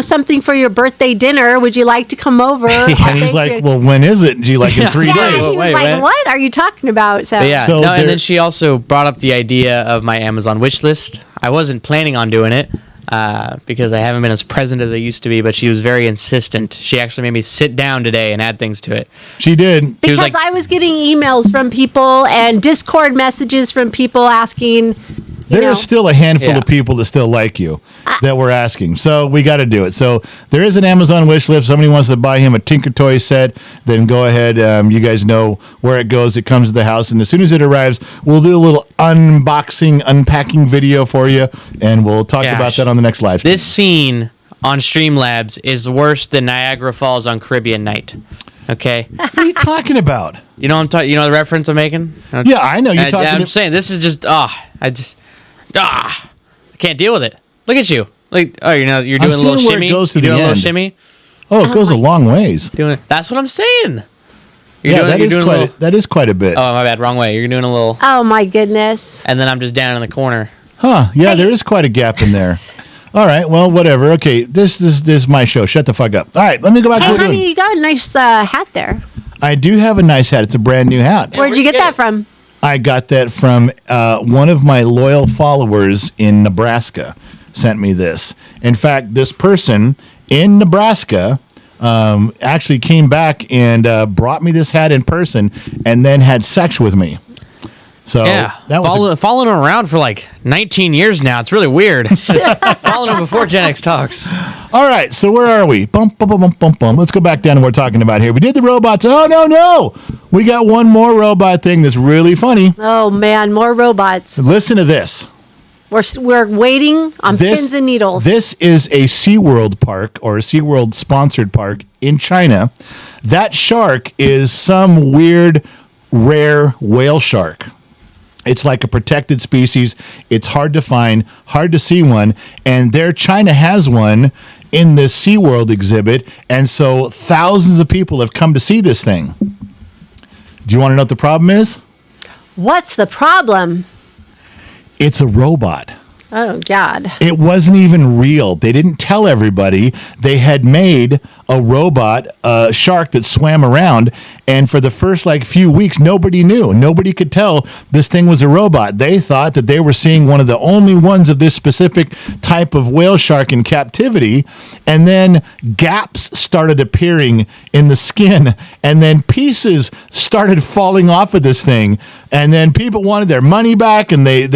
something for your birthday dinner? Would you like to come over?" And he's like, "Well, when is it?" And she's like, "In 3 yeah, days." he was Wait, like, wait. "What are you talking about?" So, But yeah, So no, there- and then she also brought up the idea of my Amazon wish list. I wasn't planning on doing it because I haven't been as present as I used to be, but she was very insistent. She actually made me sit down today and add things to it. She did. He was because like- I was getting emails from people and Discord messages from people asking. There is still a handful Yeah. of people that still like you that we're asking. So we got to do it. So there is an Amazon wish list. If somebody wants to buy him a Tinker Toy set, then go ahead. You guys know where it goes. It comes to the house. And as soon as it arrives, we'll do a little unboxing, unpacking video for you. And we'll talk Gosh. about that on the next live stream. This scene on Streamlabs is worse than Niagara Falls on Caribbean Night. Okay, What are you talking about? you know what I'm talking. You know the reference I'm making? Yeah, I know. You're talking I'm saying this is just I can't deal with it. Look at you. Like you're doing a little seeing where it shimmy. goes to You're doing the a little end. shimmy. Oh, it goes a long ways. That's what I'm saying. That is doing a quite little. that is quite a bit. Oh, my bad. Wrong way. You're doing a little, Oh my goodness! and then I'm just down in the corner. Huh. Yeah, there is quite a gap in there. All right. Well, whatever. Okay. This is my show. Shut the fuck up. All right. Let me go back to Hey, what we're honey, doing. you got a nice hat there. I do have a nice hat. It's a brand new hat. Where'd you get that from? I got that from one of my loyal followers in Nebraska sent me this. In fact, this person in Nebraska actually came back and brought me this hat in person and then had sex with me. So Yeah, that was following him around for like 19 years now. It's really weird. Just following him before Gen X talks. all right. So where are we? Bum, bum, bum, bum, bum, bum. Let's go back down to what we're talking about here. We did the robots. Oh, no. We got one more robot thing that's really funny. Oh man, more robots. Listen to this. We're waiting on pins and needles. This is a SeaWorld park or a SeaWorld sponsored park in China. That shark is some weird, rare whale shark. It's like a protected species. It's hard to find, hard to see one. And there, China has one in the SeaWorld exhibit. And so thousands of people have come to see this thing. Do you want to know what the problem is? What's the problem? It's a robot. Oh God! It wasn't even real. They didn't tell everybody. They had made a robot, a shark that swam around, and for the first few weeks, nobody knew. Nobody could tell this thing was a robot. They thought that they were seeing one of the only ones of this specific type of whale shark in captivity, and then gaps started appearing in the skin, and then pieces started falling off of this thing, and then people wanted their money back, and they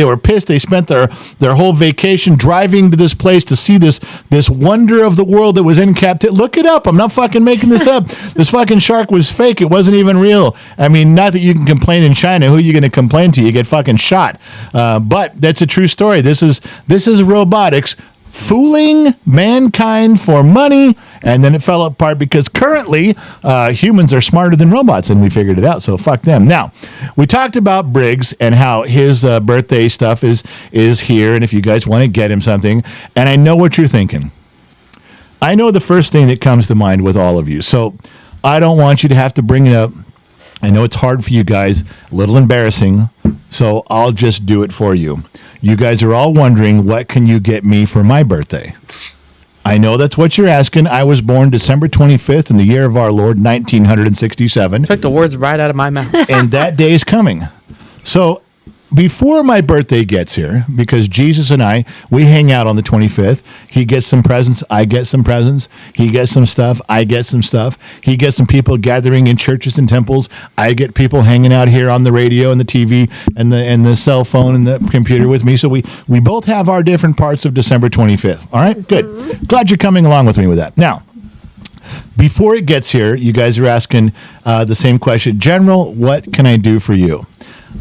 were pissed. They spent their whole vacation driving to this place to see this wonder of the world that was in captivity. Look it up. I'm not fucking making this up. This fucking shark was fake. It wasn't even real. I mean, not that you can complain in China. Who are you going to complain to? You get fucking shot. But that's a true story. This is robotics fooling mankind for money, and then it fell apart because currently humans are smarter than robots, and we figured it out. So fuck them. Now, we talked about Briggs and how his birthday stuff is here, and if you guys want to get him something, and I know what you're thinking. I know the first thing that comes to mind with all of you, so I don't want you to have to bring it up. I know it's hard for you guys, a little embarrassing, so I'll just do it for you. You guys are all wondering, what can you get me for my birthday? I know that's what you're asking. I was born December 25th in the year of our Lord, 1967, Took the words right out of my mouth. and that day is coming. So before my birthday gets here, because Jesus and I, we hang out on the 25th. He gets some presents. I get some presents. He gets some stuff. I get some stuff. He gets some people gathering in churches and temples. I get people hanging out here on the radio and the TV and the cell phone and the computer with me. So we both have our different parts of December 25th. All right, good. Glad you're coming along with me with that. Now, before it gets here, you guys are asking the same question. General, what can I do for you?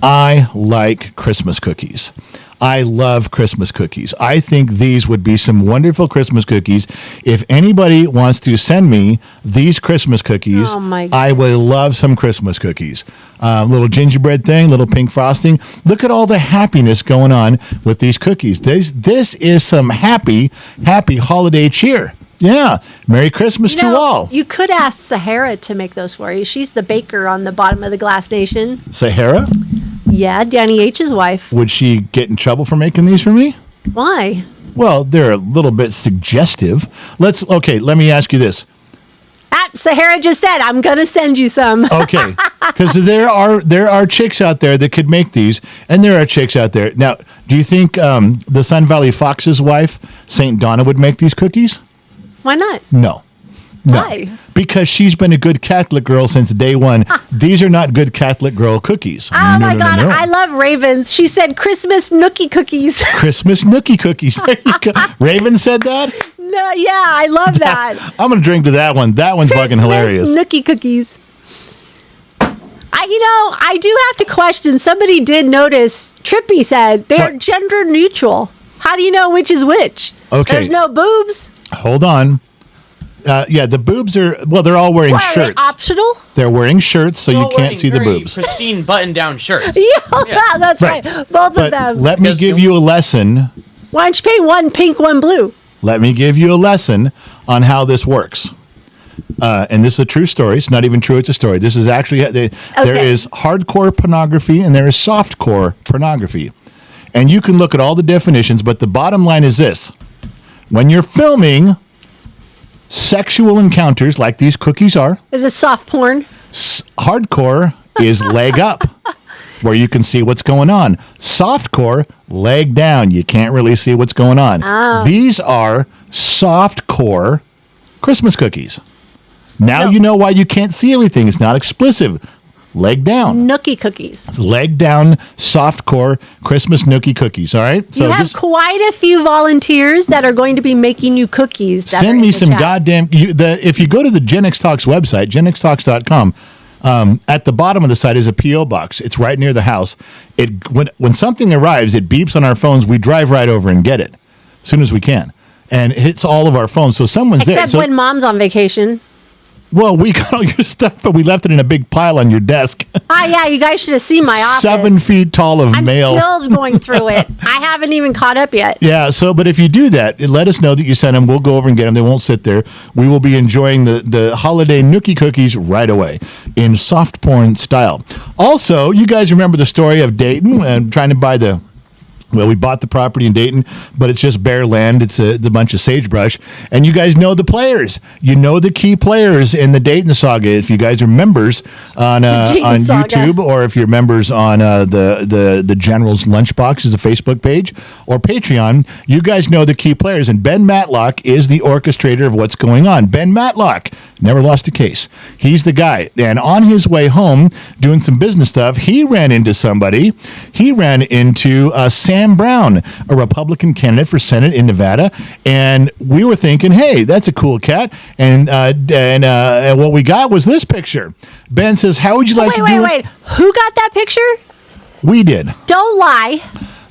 I like Christmas cookies. I love Christmas cookies. I think these would be some wonderful Christmas cookies. If anybody wants to send me these Christmas cookies, Oh, my I would love some Christmas cookies. Little gingerbread thing, little pink frosting. Look at all the happiness going on with these cookies. This is some happy holiday cheer. Yeah. Merry Christmas to all. You could ask Sahara to make those for you. She's the baker on the bottom of the Glass Nation. Sahara? Yeah, Danny H's wife. Would she get in trouble for making these for me? Why? Well, they're a little bit suggestive. Let me ask you this. Sahara just said, I'm going to send you some. Okay, because there are chicks out there that could make these, and there are chicks out there. Now, do you think the Sun Valley Fox's wife, St. Donna, would make these cookies? Why not? No. Why? Because she's been a good Catholic girl since day one. These are not good Catholic girl cookies. Oh, my God. I love Ravens. She said Christmas nookie cookies. Christmas nookie cookies. There you go. Raven said that? No, yeah, I love that. I'm going to drink to that one. That one's fucking hilarious. Nookie cookies. I do have to question. Somebody did notice, Trippy said, they're What? gender neutral. How do you know which is which? Okay. There's no boobs. Hold on. Yeah, the boobs are, they're all wearing What, are they shirts. optional? They're wearing shirts, so you can't see the boobs. Pristine button-down shirts. Yeah, that's right. Both But of them. let me give you a lesson. Why don't you paint one pink, one blue? Let me give you a lesson on how this works. And this is a true story. It's not even true. It's a story. This is actually, there is hardcore pornography and there is softcore pornography. And you can look at all the definitions, but the bottom line is this. When you're filming sexual encounters like these cookies are, Is it soft porn? hardcore is leg up, where you can see what's going on. Softcore, leg down. You can't really see what's going on. Oh. These are softcore Christmas cookies. Now you know why you can't see everything. It's not explicit. Leg down. Nookie cookies. It's leg down, softcore Christmas nookie cookies. All right. You have quite a few volunteers that are going to be making you cookies. That are send in me the some chat. goddamn. If you go to the Gen X Talks website, genxtalks.com, at the bottom of the site is a PO box. It's right near the house. When something arrives, it beeps on our phones. We drive right over and get it as soon as we can, and it hits all of our phones. So someone's there. Except when mom's on vacation. Well, we got all your stuff, but we left it in a big pile on your desk. Yeah, you guys should have seen my office. 7 feet tall of I'm mail. still going through it. I haven't even caught up yet. Yeah, but if you do that, let us know that you sent them. We'll go over and get them. They won't sit there. We will be enjoying the holiday nookie cookies right away in soft porn style. Also, you guys remember the story of Dayton and trying to buy we bought the property in Dayton, but it's just bare land. It's a bunch of sagebrush. And you guys know the players. You know the key players in the Dayton saga. If you guys are members on YouTube, or if you're members on the General's Lunchbox is a Facebook page, or Patreon, you guys know the key players. And Ben Matlock is the orchestrator of what's going on. Ben Matlock never lost a case. He's the guy. And on his way home, doing some business stuff, he ran into somebody. He ran into Sam Brown, a Republican candidate for Senate in Nevada, and we were thinking, hey, that's a cool cat. And what we got was this picture. Ben says, how would you like to do Wait. Who got that picture? We did. Don't lie.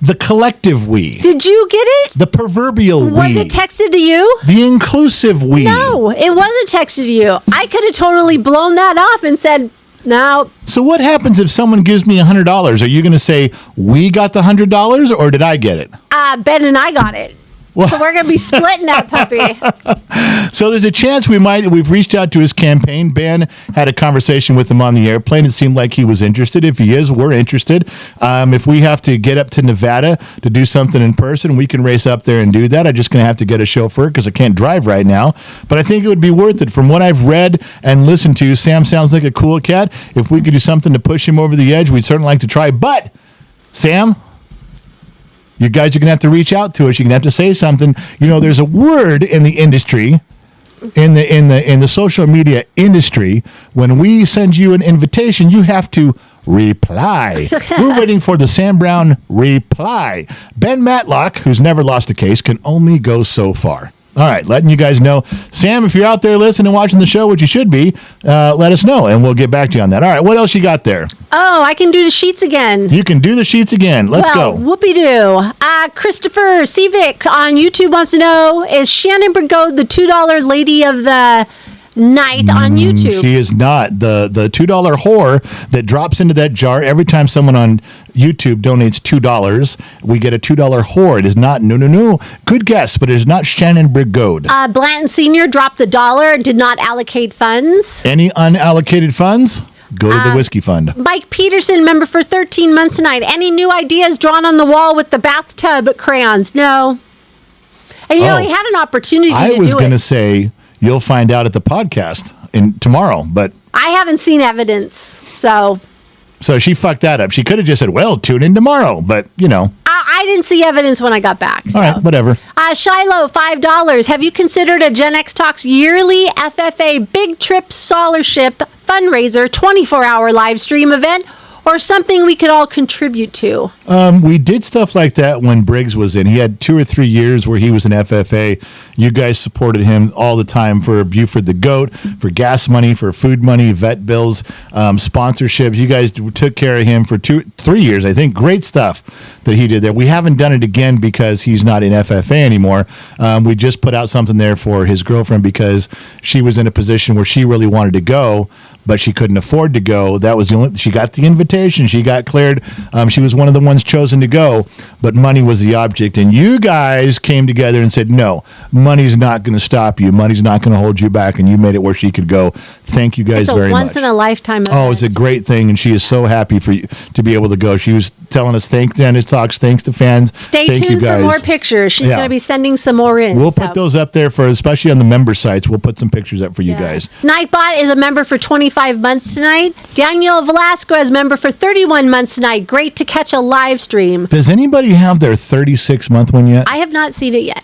The collective we. Did you get it? The proverbial we. Was it texted to you? The inclusive we. No, it wasn't texted to you. I could have totally blown that off and said, no. So what happens if someone gives me $100? Are you going to say, we got the $100, or did I get it? Ben and I got it. Well, So we're going to be splitting that puppy. So there's a chance we've reached out to his campaign. Ben had a conversation with him on the airplane. It seemed like he was interested. If he is, we're interested. If we have to get up to Nevada to do something in person, we can race up there and do that. I'm just going to have to get a chauffeur because I can't drive right now. But I think it would be worth it. From what I've read and listened to, Sam sounds like a cool cat. If we could do something to push him over the edge, we'd certainly like to try. But, Sam, you guys are going to have to reach out to us. You're going to have to say something. You know, there's a word in the industry, in the social media industry. When we send you an invitation, you have to reply. We're waiting for the Sam Brown reply. Ben Matlock, who's never lost a case, can only go so far. All right, letting you guys know. Sam, if you're out there listening and watching the show, which you should be, let us know, and we'll get back to you on that. All right, what else you got there? Oh, I can do the sheets again. You can do the sheets again. Let's go. Whoopie-doo. Christopher Civic on YouTube wants to know, is Shannon Burgo the $2 lady of the night on YouTube. She is not. The $2 whore that drops into that jar every time someone on YouTube donates $2, we get a $2 whore. It is not. No. Good guess, but it is not Shannon Brigode. Blanton Sr. dropped the $1, did not allocate funds. Any unallocated funds? Go to the whiskey fund. Mike Peterson, member for 13 months tonight. Any new ideas drawn on the wall with the bathtub crayons? No. And he had an opportunity to do it. I was going to say you'll find out at the podcast tomorrow, but I haven't seen evidence, so she fucked that up. She could have just said, "Well, tune in tomorrow," but I didn't see evidence when I got back. So. All right, whatever. Shiloh, $5. Have you considered a Gen X Talks yearly FFA Big Trip Scholarship fundraiser 24-hour live stream event? Or something we could all contribute to? We did stuff like that when Briggs was in. He had 2 or 3 years where he was in FFA. You guys supported him all the time for Buford the Goat, for gas money, for food money, vet bills, sponsorships. You guys took care of him for 3 years, I think. Great stuff that he did there. We haven't done it again because he's not in FFA anymore. We just put out something there for his girlfriend because she was in a position where she really wanted to go, but she couldn't afford to go. That was the only. She got the invitation. She got cleared. She was one of the ones chosen to go, but money was the object. And you guys came together and said, no, money's not going to stop you. Money's not going to hold you back. And you made it where she could go. Thank you guys very much. It's a once-in-a-lifetime event. Oh, it's a great thing. And she is so happy for you to be able to go. She was telling us, thanks to Dennis Talks, thanks to fans. Stay Thank tuned you guys. for more pictures. She's going to be sending some more in. We'll put those up there, especially on the member sites. We'll put some pictures up for you guys. Nightbot is a member for 25 months tonight. Daniel Velasquez, member for 31 months tonight. Great to catch a live stream. Does anybody have their 36-month one yet? I have not seen it yet.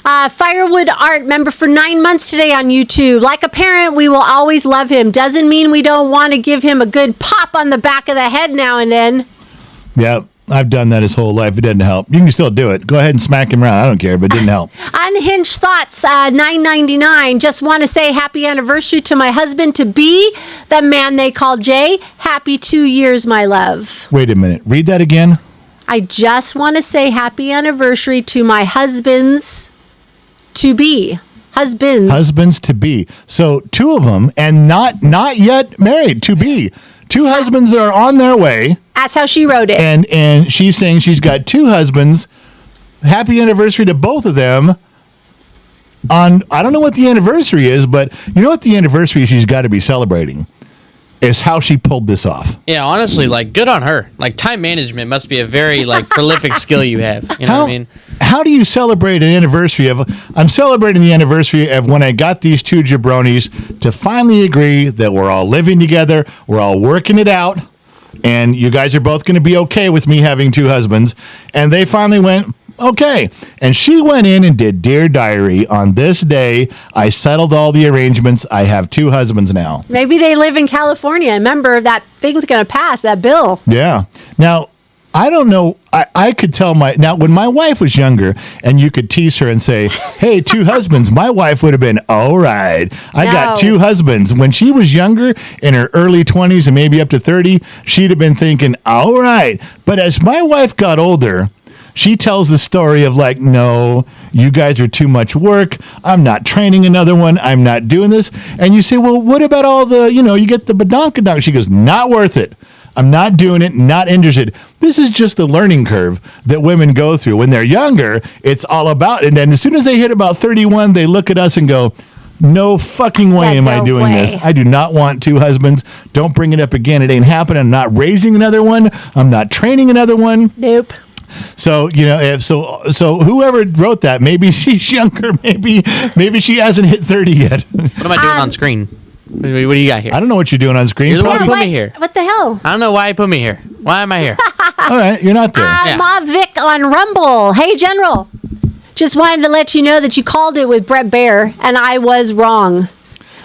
Firewood Art, member for 9 months today on YouTube. Like a parent, we will always love him. Doesn't mean we don't want to give him a good pop on the back of the head now and then. Yeah, I've done that his whole life. It didn't help. You can still do it. Go ahead and smack him around. I don't care, but it didn't help. Unhinged Thoughts, $9.99. Just want to say happy anniversary to my husband-to-be, the man they call Jay. Happy 2 years, my love. Wait a minute. Read that again. I just want to say happy anniversary to my husbands-to-be. Husbands-to-be. So 2 of them, and not yet married, to-be. 2 husbands are on their way. That's how she wrote it. And she's saying she's got 2 husbands. Happy anniversary to both of them. I don't know what the anniversary is, but you know what the anniversary she's got to be celebrating is how she pulled this off. Yeah, honestly, good on her. Time management must be a very prolific skill you have. You know what I mean? How do you celebrate an anniversary of? I'm celebrating the anniversary of when I got these 2 jabronis to finally agree that we're all living together, we're all working it out, and you guys are both going to be okay with me having 2 husbands. And they finally went, okay. And she went in and did Dear Diary. On this day, I settled all the arrangements. I have 2 husbands now. Maybe they live in California. Remember, that thing's going to pass, that bill. Yeah. Now, I don't know. I could tell when my wife was younger and you could tease her and say, hey, 2 husbands, my wife would have been, all right. I got 2 husbands. When she was younger, in her early 20s and maybe up to 30, she'd have been thinking, all right. But as my wife got older, she tells the story of no, you guys are too much work. I'm not training another one. I'm not doing this. And you say, well, what about all the, you get the badonkadonk. She goes, not worth it. I'm not doing it, not interested. This is just the learning curve that women go through. When they're younger, it's all about, and then as soon as they hit about 31, they look at us and go, no fucking way am I doing this. I do not want 2 husbands. Don't bring it up again. It ain't happening. I'm not raising another one. I'm not training another one. Nope. So, so whoever wrote that, maybe she's younger, maybe she hasn't hit 30 yet. What am I doing on screen? What do you got here? I don't know what you're doing on screen. You're the one who put me here. What the hell? I don't know why you put me here. Why am I here? All right, you're not there. Ma Vic on Rumble. Hey, General. Just wanted to let you know that you called it with Brett Baer, and I was wrong.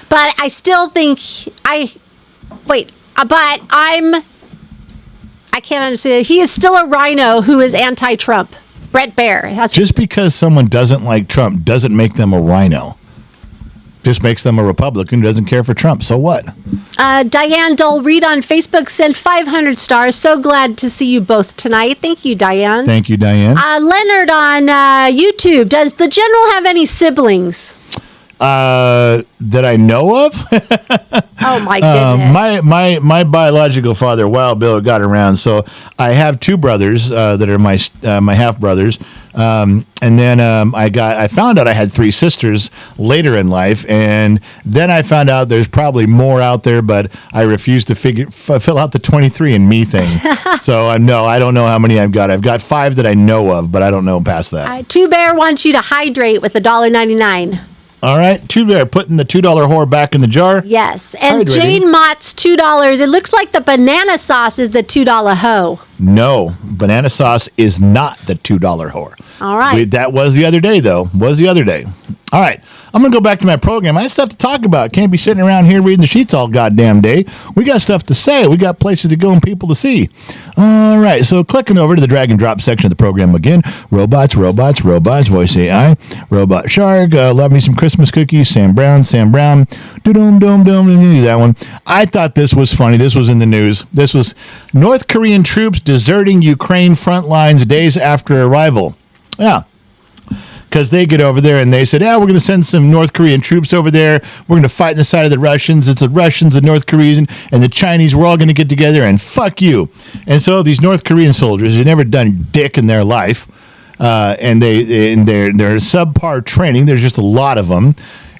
But I still think I can't understand. He is still a rhino who is anti-Trump. Brett Baer. Just because someone doesn't like Trump doesn't make them a rhino. Just makes them a Republican who doesn't care for Trump. So what? Diane Dole Reed on Facebook sent 500 stars. So glad to see you both tonight. Thank you, Diane. Thank you, Diane. Leonard on YouTube. Does the General have any siblings? That I know of. Oh my goodness. My biological father, Wild Bill, got around. So I have two brothers that are my half brothers, and then I found out I had three sisters later in life, and then I found out there's probably more out there, but I refuse to fill out the 23andMe thing. So no, I don't know how many I've got. I've got 5 that I know of, but I don't know past that. Two Bear wants you to hydrate with $1.99. All right, Two Bear putting the $2 whore back in the jar. Yes, and Hydrating. Jane Mott's $2. It looks like the banana sauce is the $2 hoe. No, banana sauce is not the $2 whore. All right. That was the other day, though. All right. I'm going to go back to my program. I have stuff to talk about. Can't be sitting around here reading the sheets all goddamn day. We got stuff to say. We got places to go and people to see. All right. So clicking over to the drag and drop section of the program again. Robots, voice AI, Robot Shark, love me some Christmas cookies, Sam Brown, do-dum, do that one. I thought this was funny. This was in the news. This was North Korean troops deserting Ukraine front lines days after arrival. Yeah. Because they get over there and they said, we're going to send some North Korean troops over there. We're going to fight on the side of the Russians. It's the Russians, the North Koreans, and the Chinese. We're all going to get together and fuck you. And so these North Korean soldiers have never done dick in their life, and they're subpar training. There's just a lot of them.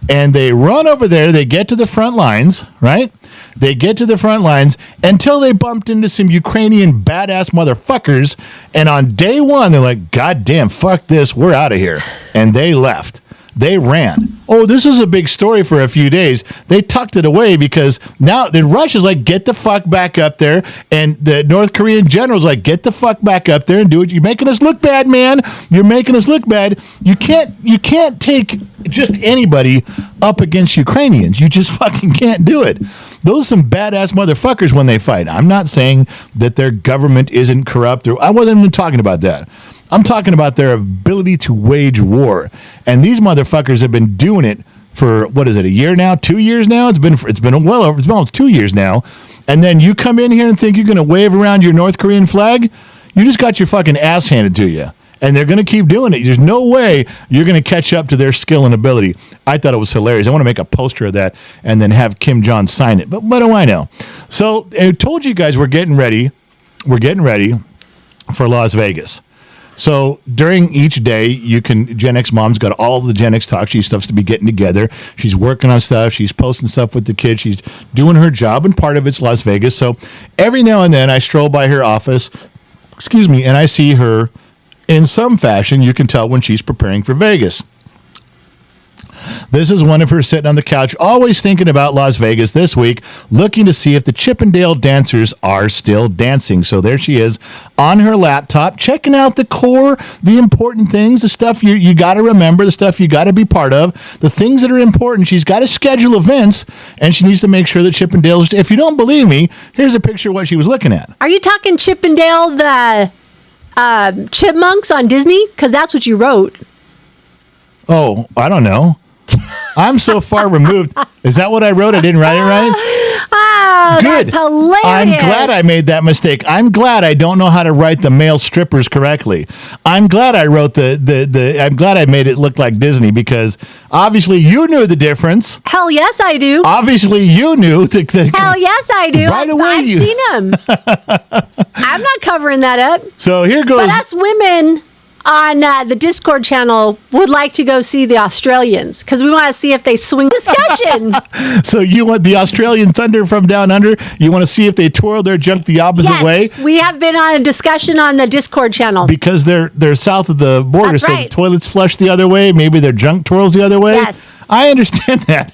And they run over there. They get to the front lines, right? They get to the front lines until they bumped into some Ukrainian badass motherfuckers. And on day one, they're like, God damn, fuck this. We're out of here. And they left. They ran. Oh, this was a big story for a few days. They tucked it away because now the Russia's like, get the fuck back up there. And the North Korean general's like, get the fuck back up there and do it. You're making us look bad, man. You're making us look bad. You can't take just anybody up against Ukrainians. You just fucking can't do it. Those are some badass motherfuckers when they fight. I'm not saying that their government isn't corrupt. I wasn't even talking about that. I'm talking about their ability to wage war. And these motherfuckers have been doing it for, what is it, a year now? 2 years now? It's been almost 2 years now. And then you come in here and think you're going to wave around your North Korean flag? You just got your fucking ass handed to you. And they're going to keep doing it. There's no way you're going to catch up to their skill and ability. I thought it was hilarious. I want to make a poster of that and then have Kim Jong sign it. But what do I know? So I told you guys we're getting ready. We're getting ready for Las Vegas. So during each day, Gen X Mom's got all of the Gen X Talk. She stuff's to be getting together. She's working on stuff. She's posting stuff with the kids. She's doing her job, and part of it's Las Vegas. So every now and then I stroll by her office, and I see her in some fashion. You can tell when she's preparing for Vegas. This is one of her sitting on the couch, always thinking about Las Vegas this week, looking to see if the Chippendale dancers are still dancing. So there she is on her laptop, checking out the core, the important things, the stuff you got to remember, the stuff you got to be part of, the things that are important. She's got to schedule events, and she needs to make sure that Chippendale's. If you don't believe me, here's a picture of what she was looking at. Are you talking Chippendale, the chipmunks on Disney? Because that's what you wrote. Oh, I don't know. I'm so far removed. Is that what I wrote? I didn't write it right? Oh, Good. That's hilarious. I'm glad I made that mistake. I'm glad I don't know how to write the male strippers correctly. I'm glad I wrote I'm glad I made it look like Disney, because obviously you knew the difference. Hell yes, I do. Obviously you knew. Hell yes, I do. Right away I've seen them. I'm not covering that up. So here goes. But us women on the Discord channel would like to go see the Australians because we want to see if they swing discussion. So you want the Australian Thunder from down under? You want to see if they twirl their junk the opposite way? We have been on a discussion on the Discord channel. Because they're south of the border, That's so right. the toilets flush the other way. Maybe their junk twirls the other way. Yes. I understand that.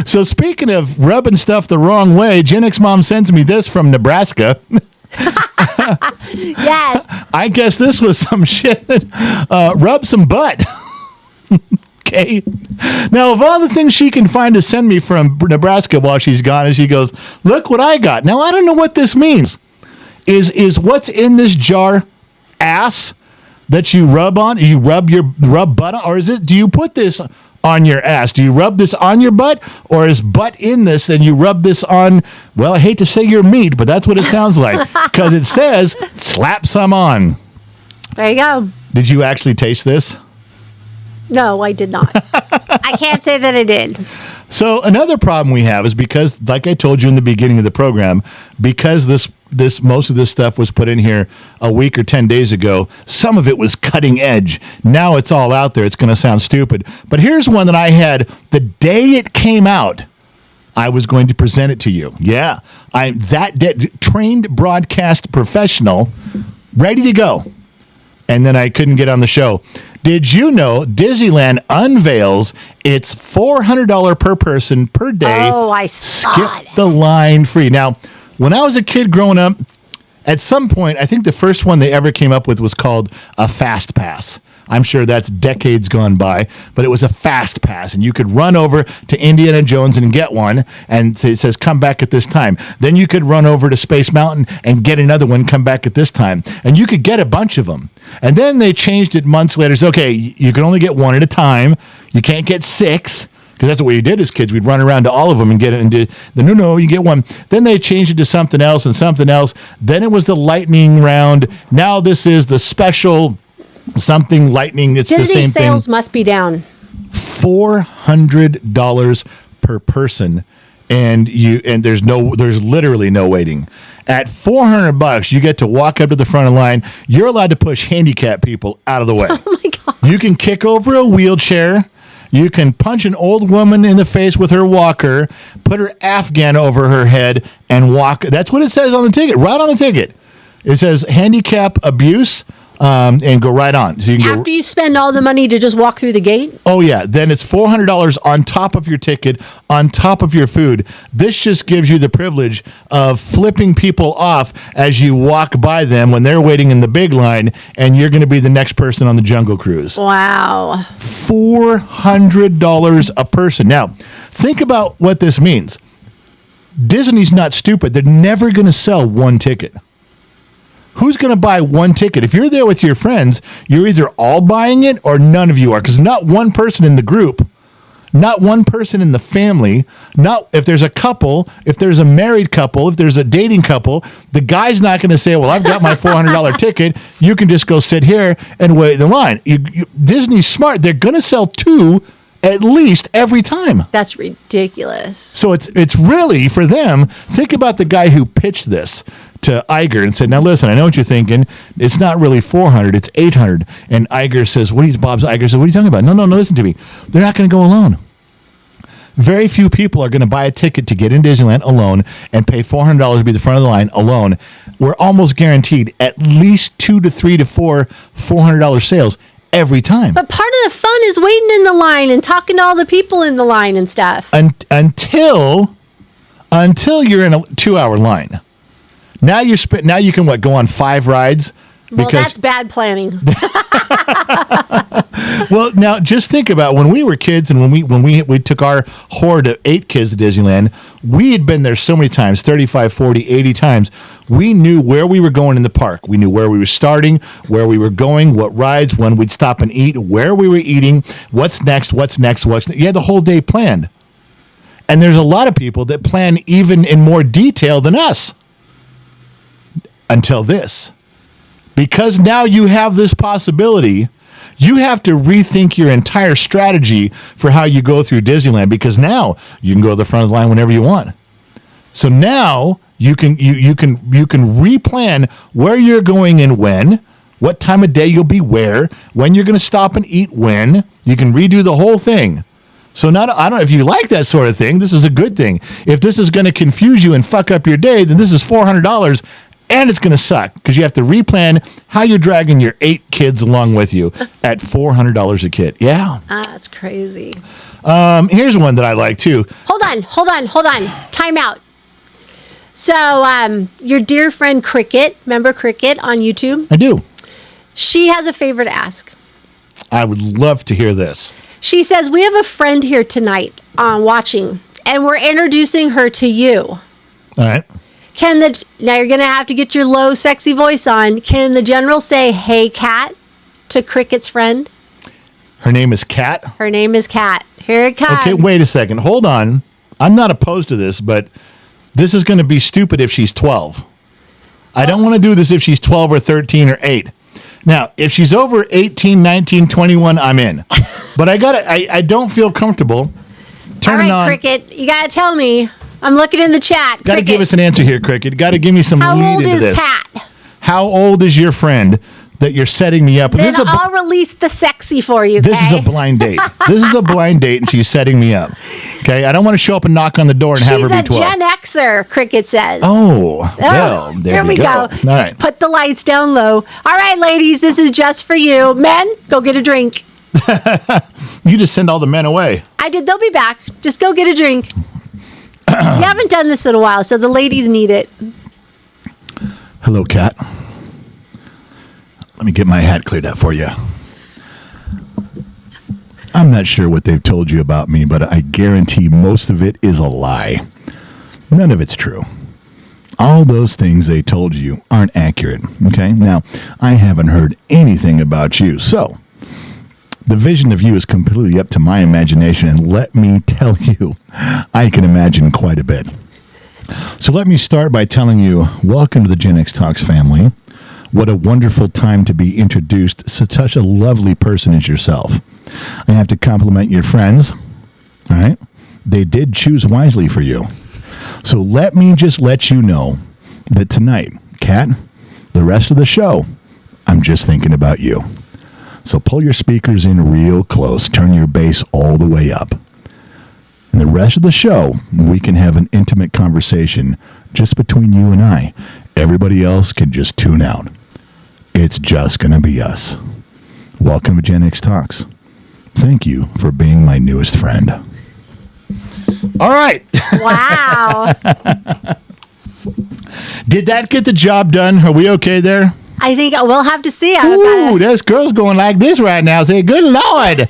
So speaking of rubbing stuff the wrong way, Gen X Mom sends me this from Nebraska. Yes. I guess this was some shit. Rub some butt. Okay. Now, of all the things she can find to send me from Nebraska while she's gone, and she goes, look what I got. Now, I don't know what this means. Is what's in this jar ass that you rub on? You rub butt on? Or do you put this on your ass? Do you rub this on your butt, or is butt in this and you rub this on, well, I hate to say your meat, but that's what it sounds like, because it says slap some on. There you go. Did you actually taste this? No, I did not. I can't say that I did. So another problem we have is because, like I told you in the beginning of the program, because this most of this stuff was put in here a week or 10 days ago, some of it was cutting edge. Now it's all out there. It's going to sound stupid. But here's one that I had the day it came out. I was going to present it to you. Yeah, I'm that trained broadcast professional, ready to go. And then I couldn't get on the show. Did you know Disneyland unveils its $400 per person per day? Oh, I saw Skip that. the line free. Now, when I was a kid growing up, at some point, I think the first one they ever came up with was called a Fast Pass. I'm sure that's decades gone by, but it was a fast pass, and you could run over to Indiana Jones and get one, and it says, come back at this time. Then you could run over to Space Mountain and get another one, come back at this time. And you could get a bunch of them. And then they changed it months later. So, okay, you can only get one at a time. You can't get 6. Because that's what we did as kids. We'd run around to all of them and get it. And no, you get one. Then they changed it to something else and something else. Then it was the lightning round. Now this is the special something lightning. It's Disney the same sales thing. must be down. $400 per person, and there's literally no waiting. At $400, you get to walk up to the front of the line. You're allowed to push handicapped people out of the way. Oh my God. You can kick over a wheelchair. You can punch an old woman in the face with her walker, put her Afghan over her head, and walk. That's what it says on the ticket, right on the ticket. It says handicap abuse, and go right on. So you can After you spend all the money to just walk through the gate? Oh, yeah. Then it's $400 on top of your ticket, on top of your food. This just gives you the privilege of flipping people off as you walk by them when they're waiting in the big line, and you're going to be the next person on the Jungle Cruise. Wow. $400 a person. Now, think about what this means. Disney's not stupid. They're never going to sell one ticket. Who's going to buy one ticket? If you're there with your friends, you're either all buying it or none of you are, because not one person in the group, not one person in the family, not if there's a couple, if there's a married couple, if there's a dating couple, the guy's not going to say, well, I've got my $400 ticket. You can just go sit here and wait in the line. Disney's smart. They're going to sell 2 at least every time. That's ridiculous. So it's really for them. Think about the guy who pitched this to Iger and said, now listen, I know what you're thinking. It's not really 400, it's 800. And Iger says, Iger says, what are you talking about? No, listen to me. They're not going to go alone. Very few people are going to buy a ticket to get in Disneyland alone and pay $400 to be the front of the line alone. We're almost guaranteed at least 2 to 3 to 4 $400 sales every time. But part of the fun is waiting in the line and talking to all the people in the line and stuff. Until you're in a 2-hour line. Now you can go on 5 rides? Well, that's bad planning. Well, now just think about when we were kids and when we took our horde of 8 kids to Disneyland, we had been there so many times, 35, 40, 80 times. We knew where we were going in the park. We knew where we were starting, where we were going, what rides, when we'd stop and eat, where we were eating, what's next. You had the whole day planned. And there's a lot of people that plan even in more detail than us. Until this. Because now you have this possibility, you have to rethink your entire strategy for how you go through Disneyland, because now you can go to the front of the line whenever you want. So now you can replan where you're going and when, what time of day you'll be where, when you're going to stop and eat when. You can redo the whole thing. So I don't know if you like that sort of thing. This is a good thing. If this is going to confuse you and fuck up your day, then this is $400. And it's going to suck because you have to replan how you're dragging your 8 kids along with you at $400 a kid. Yeah. That's crazy. Here's one that I like too. Hold on. Time out. So your dear friend Cricket, remember Cricket on YouTube? I do. She has a favor to ask. I would love to hear this. She says, we have a friend here tonight watching, and we're introducing her to you. All right. Now you're going to have to get your low, sexy voice on. Can the general say, hey, Cat, to Cricket's friend? Her name is Kat. Her name is Cat. Here it comes. Okay, wait a second. Hold on. I'm not opposed to this, but this is going to be stupid if she's 12. I don't want to do this if she's 12 or 13 or 8. Now, if she's over 18, 19, 21, I'm in. But I don't feel comfortable turning All right, on. Cricket, you gotta tell me. I'm looking in the chat. Got to give us an answer here, Cricket. Got to give me some How lead old into is this. Pat? How old is your friend that you're setting me up? Then This is a I'll release the sexy for you. This okay? is a blind date. This is a blind date, and she's setting me up. Okay, I don't want to show up and knock on the door and have her She's be a 12. Gen Xer, Cricket says. Oh, well, there here you we go. All right. Put the lights down low. All right, ladies, this is just for you. Men, go get a drink. You just send all the men away. I did. They'll be back. Just go get a drink. You haven't done this in a while, so the ladies need it. Hello, Kat. Let me get my hat cleared up for you. I'm not sure what they've told you about me, but I guarantee most of it is a lie. None of it's true. All those things they told you aren't accurate, okay? Now, I haven't heard anything about you, so the vision of you is completely up to my imagination, and let me tell you, I can imagine quite a bit. So let me start by telling you, welcome to the Gen X Talks family. What a wonderful time to be introduced to such a lovely person as yourself. I have to compliment your friends, all right? They did choose wisely for you. So let me just let you know that tonight, Kat, the rest of the show, I'm just thinking about you. So pull your speakers in real close, turn your bass all the way up. And the rest of the show, we can have an intimate conversation just between you and I. Everybody else can just tune out. It's just going to be us. Welcome to Gen X Talks. Thank you for being my newest friend. All right. Wow. Did that get the job done? Are we okay there? I think we'll have to see. Ooh, this girl's going like this right now. Say, good Lord.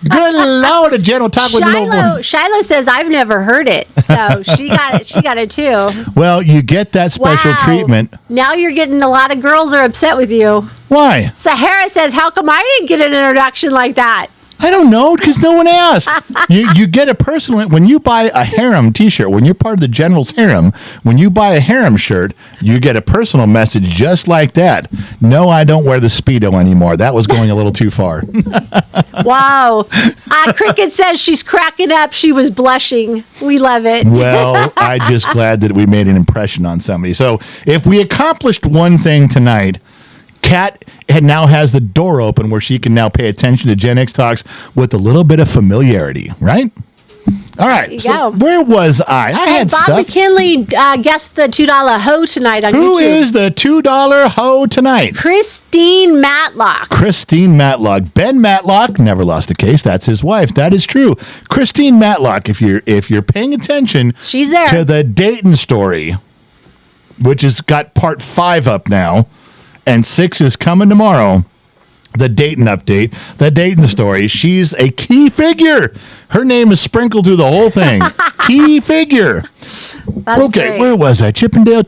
Good Lord. A general talk with no Shiloh says I've never heard it, so she got it. She got it too. Well, you get that special Wow. treatment. Now you're getting a lot of girls are upset with you. Why? Sahara says, "How come I didn't get an introduction like that?" I don't know, because no one asked. You get a personal, when you buy a harem t-shirt, when you're part of the general's harem, when you buy a harem shirt, you get a personal message just like that. No, I don't wear the Speedo anymore. That was going a little too far. Wow. Cricket says she's cracking up. She was blushing. We love it. Well, I'm just glad that we made an impression on somebody. So if we accomplished one thing tonight, Kat now has the door open where she can now pay attention to Gen X Talks with a little bit of familiarity, right? All right. There you So go. where was I? I had Bob stuff. McKinley guessed the $2 hoe tonight on Who YouTube. is the $2 hoe tonight? Christine Matlock. Christine Matlock. Ben Matlock never lost a case. That's his wife. That is true. Christine Matlock, if you're paying attention She's there. to the Dayton story, which has got part 5 up now, and 6 is coming tomorrow. The Dayton update, the Dayton story. She's a key figure. Her name is sprinkled through the whole thing. Key figure. That's Okay, great. where was I? Chippendale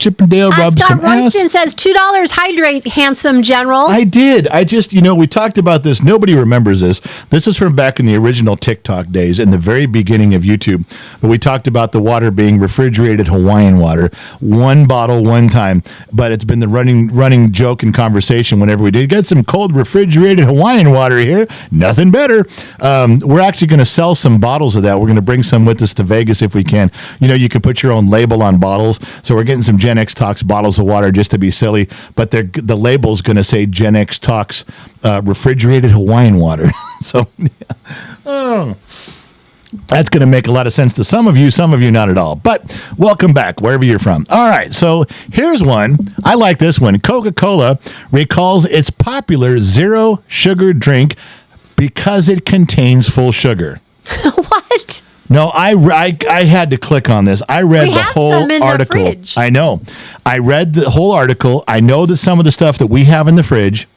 rubs Scott some ass. Royston says $2 hydrate, handsome general. I did. I just, we talked about this. Nobody remembers this. This is from back in the original TikTok days, in the very beginning of YouTube. But we talked about the water being refrigerated Hawaiian water, one bottle, one time. But it's been the running joke and conversation whenever we did get some cold refrigerated Hawaiian water here. Nothing better. We're actually going to sell some bottles of that. We're going to bring some with us to Vegas if we can. You can put your own label on bottles. So we're getting some Gen X Talks bottles of water just to be silly. But the label's going to say Gen X Talks refrigerated Hawaiian water. So, that's going to make a lot of sense to some of you not at all. But welcome back, wherever you're from. All right, so here's one. I like this one. Coca-Cola recalls its popular zero sugar drink because it contains full sugar. What? No, I had to click on this. I read We the have whole some in the article. fridge. I know. I read the whole article. I know that some of the stuff that we have in the fridge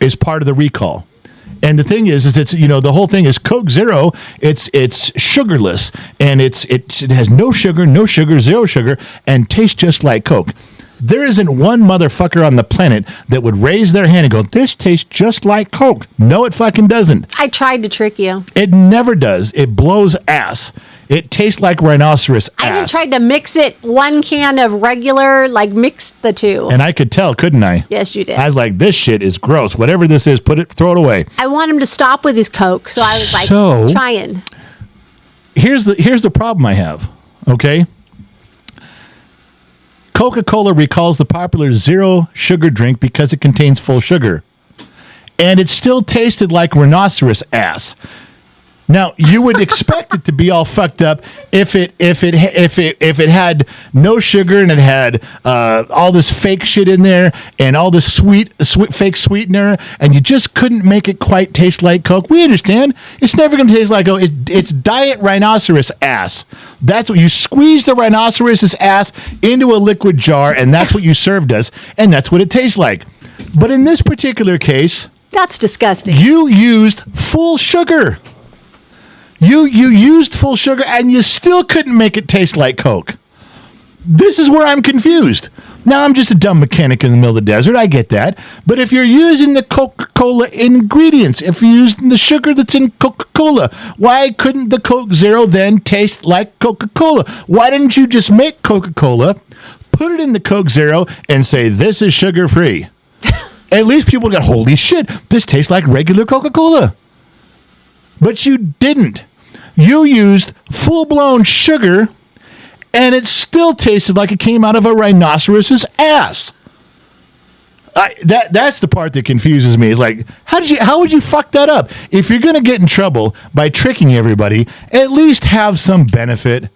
is part of the recall. And the thing is it's the whole thing is Coke Zero. It's sugarless, and it has no sugar, zero sugar, and tastes just like Coke. There isn't one motherfucker on the planet that would raise their hand and go, "This tastes just like Coke." No, it fucking doesn't. I tried to trick you. It never does. It blows ass. It tastes like rhinoceros I even ass. tried to mix it, one can of regular, like mix the two. And I could tell, couldn't I? Yes, you did. I was like, this shit is gross. Whatever this is, throw it away. I want him to stop with his Coke, so I was like So- trying. Here's the problem I have, okay? Coca-Cola recalls the popular zero sugar drink because it contains full sugar. And it still tasted like rhinoceros ass. Now, you would expect it to be all fucked up if it had no sugar and it had all this fake shit in there and all this sweet fake sweetener, and you just couldn't make it quite taste like Coke. We understand. It's never going to taste like Coke. It's diet rhinoceros ass. That's what you squeeze the rhinoceros's ass into a liquid jar, and that's what you served us, and that's what it tastes like. But in this particular case, That's disgusting. you used full sugar. You used full sugar, and you still couldn't make it taste like Coke. This is where I'm confused. Now, I'm just a dumb mechanic in the middle of the desert. I get that. But if you're using the Coca-Cola ingredients, if you're using the sugar that's in Coca-Cola, why couldn't the Coke Zero then taste like Coca-Cola? Why didn't you just make Coca-Cola, put it in the Coke Zero, and say, this is sugar-free? At least people got, holy shit, this tastes like regular Coca-Cola. But you didn't. You used full-blown sugar, and it still tasted like it came out of a rhinoceros's ass. That's the part that confuses me. Is like, how would you fuck that up? If you're going to get in trouble by tricking everybody, at least have some benefit.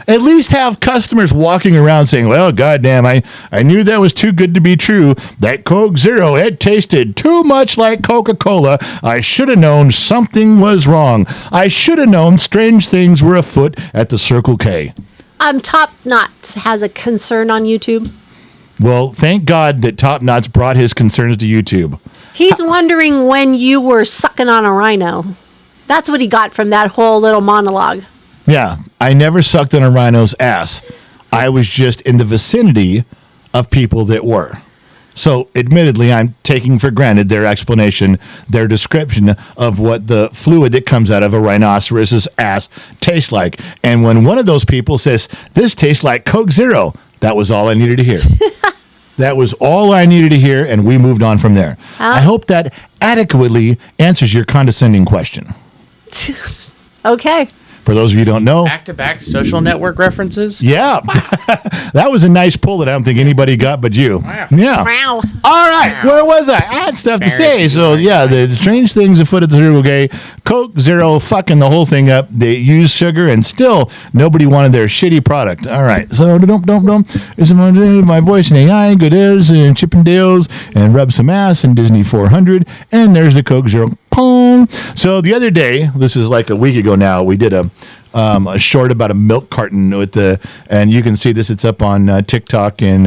At least have customers walking around saying, well, goddamn, I knew that was too good to be true. That Coke Zero, it tasted too much like Coca-Cola. I should have known something was wrong. I should have known strange things were afoot at the Circle K. Top Knots has a concern on YouTube. Well, thank God that Top Knots brought his concerns to YouTube. He's wondering when you were sucking on a rhino. That's what he got from that whole little monologue. Yeah, I never sucked on a rhino's ass. I was just in the vicinity of people that were. So, admittedly, I'm taking for granted their explanation, their description of what the fluid that comes out of a rhinoceros's ass tastes like. And when one of those people says, this tastes like Coke Zero, that was all I needed to hear. That was all I needed to hear, and we moved on from there. I hope that adequately answers your condescending question. Okay. For those of you who don't know, Back-to-back social network references. yeah, that was a nice pull that I don't think anybody got but you. Wow. Yeah. Wow. All right, where was I? I had stuff to say. So, yeah, the strange things afoot at the Circle K. Coke Zero fucking the whole thing up. They used sugar, and still nobody wanted their shitty product. All right, so is my voice in AI, good airs, and Chippendales, and rub some ass, and Disney 400, and there's the Coke Zero. Pong. So the other day, this is like a week ago now, we did a short about a milk carton and you can see this. It's up on TikTok and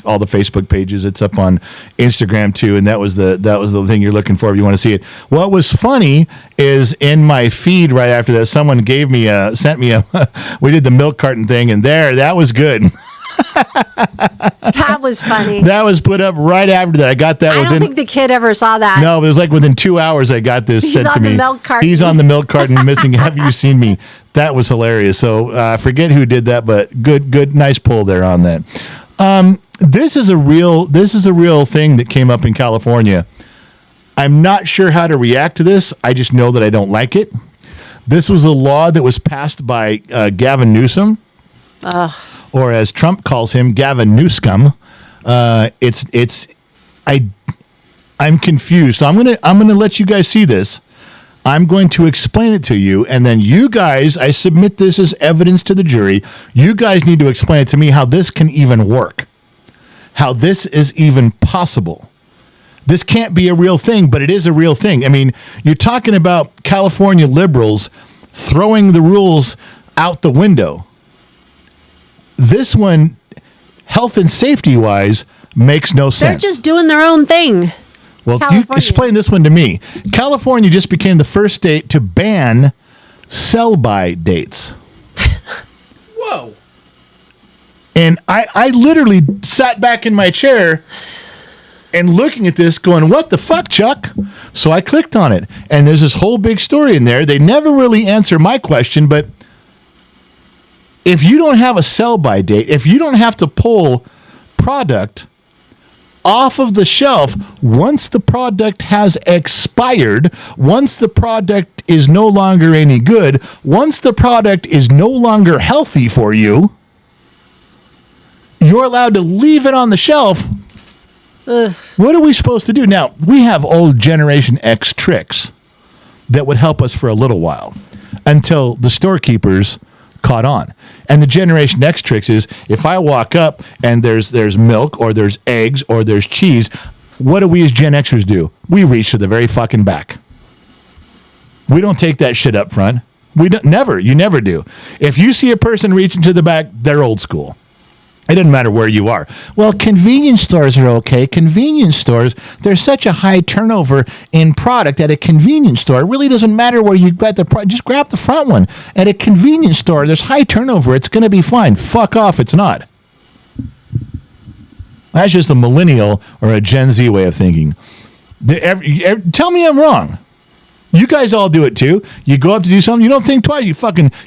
all the Facebook pages. It's up on Instagram too, and that was the thing you're looking for if you want to see it. What was funny is in my feed right after that, someone sent me we did the milk carton thing, and that was good. That was funny. That was put up right after that. I got that I don't think the kid ever saw that. No, it was like within 2 hours I got this sent to me. He's on the milk carton. He's on the milk carton missing. Have you seen me? That was hilarious. So I forget who did that, but good, nice pull there on that. This is a real thing that came up in California. I'm not sure how to react to this. I just know that I don't like it. This was a law that was passed by Gavin Newsom. Or as Trump calls him, Gavin Newscum. I'm confused. So I'm gonna let you guys see this. I'm going to explain it to you, and then you guys, I submit this as evidence to the jury. You guys need to explain it to me how this can even work, how this is even possible. This can't be a real thing, but it is a real thing. I mean, you're talking about California liberals throwing the rules out the window. This one, health and safety-wise, makes no sense. They're just doing their own thing. Well, you California. explain this one to me. California just became the first state to ban sell-by dates. Whoa. And I literally sat back in my chair and looking at this going, what the fuck, Chuck? So I clicked on it. And there's this whole big story in there. They never really answer my question, but if you don't have a sell-by date, if you don't have to pull product off of the shelf once the product has expired, once the product is no longer any good, once the product is no longer healthy for you, you're allowed to leave it on the shelf. Ugh. What are we supposed to do? Now, we have old Generation X tricks that would help us for a little while until the storekeepers caught on. And the Generation X tricks is if I walk up and there's milk or there's eggs or there's cheese, what do we as Gen Xers do? We reach to the very fucking back. We don't take that shit up front. We don't, never. You never do. If you see a person reaching to the back, they're old school. It doesn't matter where you are. Well, convenience stores are okay. Convenience stores, there's such a high turnover in product at a convenience store. It really doesn't matter where you got the product. Just grab the front one. At a convenience store, there's high turnover. It's going to be fine. Fuck off. It's not. That's just a millennial or a Gen Z way of thinking. Tell me I'm wrong. You guys all do it too. You go up to do something, you don't think twice.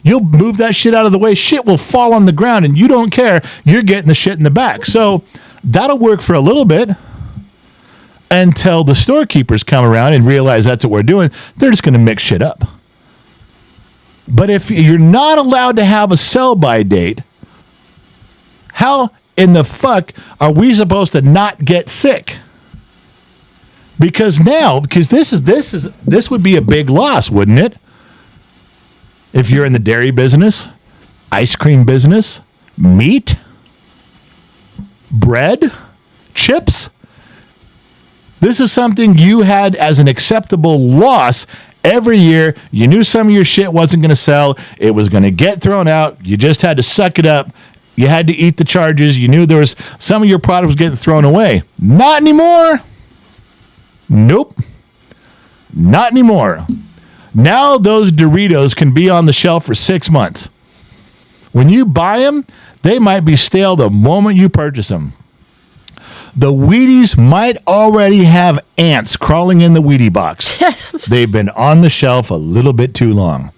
You'll move that shit out of the way. Shit will fall on the ground and you don't care. You're getting the shit in the back. So that'll work for a little bit until the storekeepers come around and realize that's what we're doing. They're just going to mix shit up. But if you're not allowed to have a sell-by date, how in the fuck are we supposed to not get sick? Because this would be a big loss, wouldn't it? If you're in the dairy business, ice cream business, meat, bread, chips. This is something you had as an acceptable loss every year. You knew some of your shit wasn't going to sell. It was going to get thrown out. You just had to suck it up. You had to eat the charges. You knew there was some of your product was getting thrown away. Not anymore. Nope. Not anymore. Now those Doritos can be on the shelf for 6 months. When you buy them, they might be stale the moment you purchase them. The Wheaties might already have ants crawling in the Wheatie box. They've been on the shelf a little bit too long.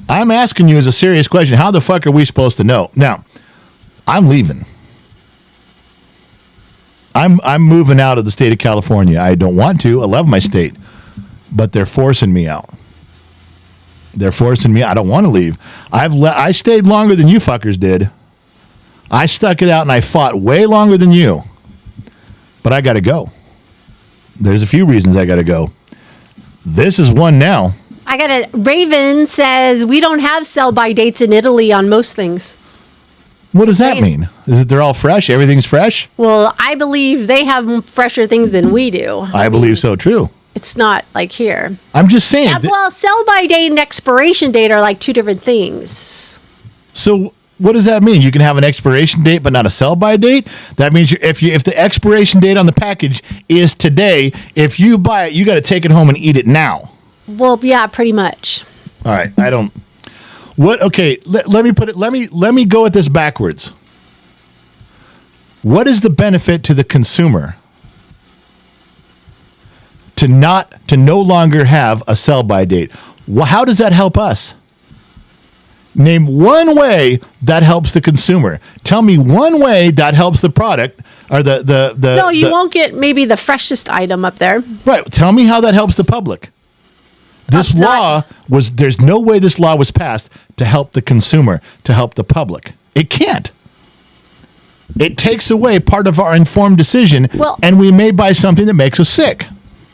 I'm asking you as a serious question. How the fuck are we supposed to know? Now, I'm leaving. I'm moving out of the state of California. I don't want to. I love my state. But they're forcing me out. They're forcing me. I don't want to leave. I stayed longer than you fuckers did. I stuck it out and I fought way longer than you. But I got to go. There's a few reasons I got to go. This is one now. Raven says we don't have sell-by dates in Italy on most things. What does that mean? Is it they're all fresh? Everything's fresh? Well, I believe they have fresher things than we do. I believe so, too. It's not like here. I'm just saying. Well, sell-by date and expiration date are like two different things. So what does that mean? You can have an expiration date but not a sell-by date? That means if the expiration date on the package is today, if you buy it, you got to take it home and eat it now. Well, yeah, pretty much. All right, I don't... What? Okay, let me put it. Let me go at this backwards. What is the benefit to the consumer to no longer have a sell-by date? How does that help us? Name one way that helps the consumer. Tell me one way that helps the product or the. No, you won't get maybe the freshest item up there. Right. Tell me how that helps the public. There's no way this law was passed to help the consumer, to help the public. It can't. It takes away part of our informed decision, and we may buy something that makes us sick.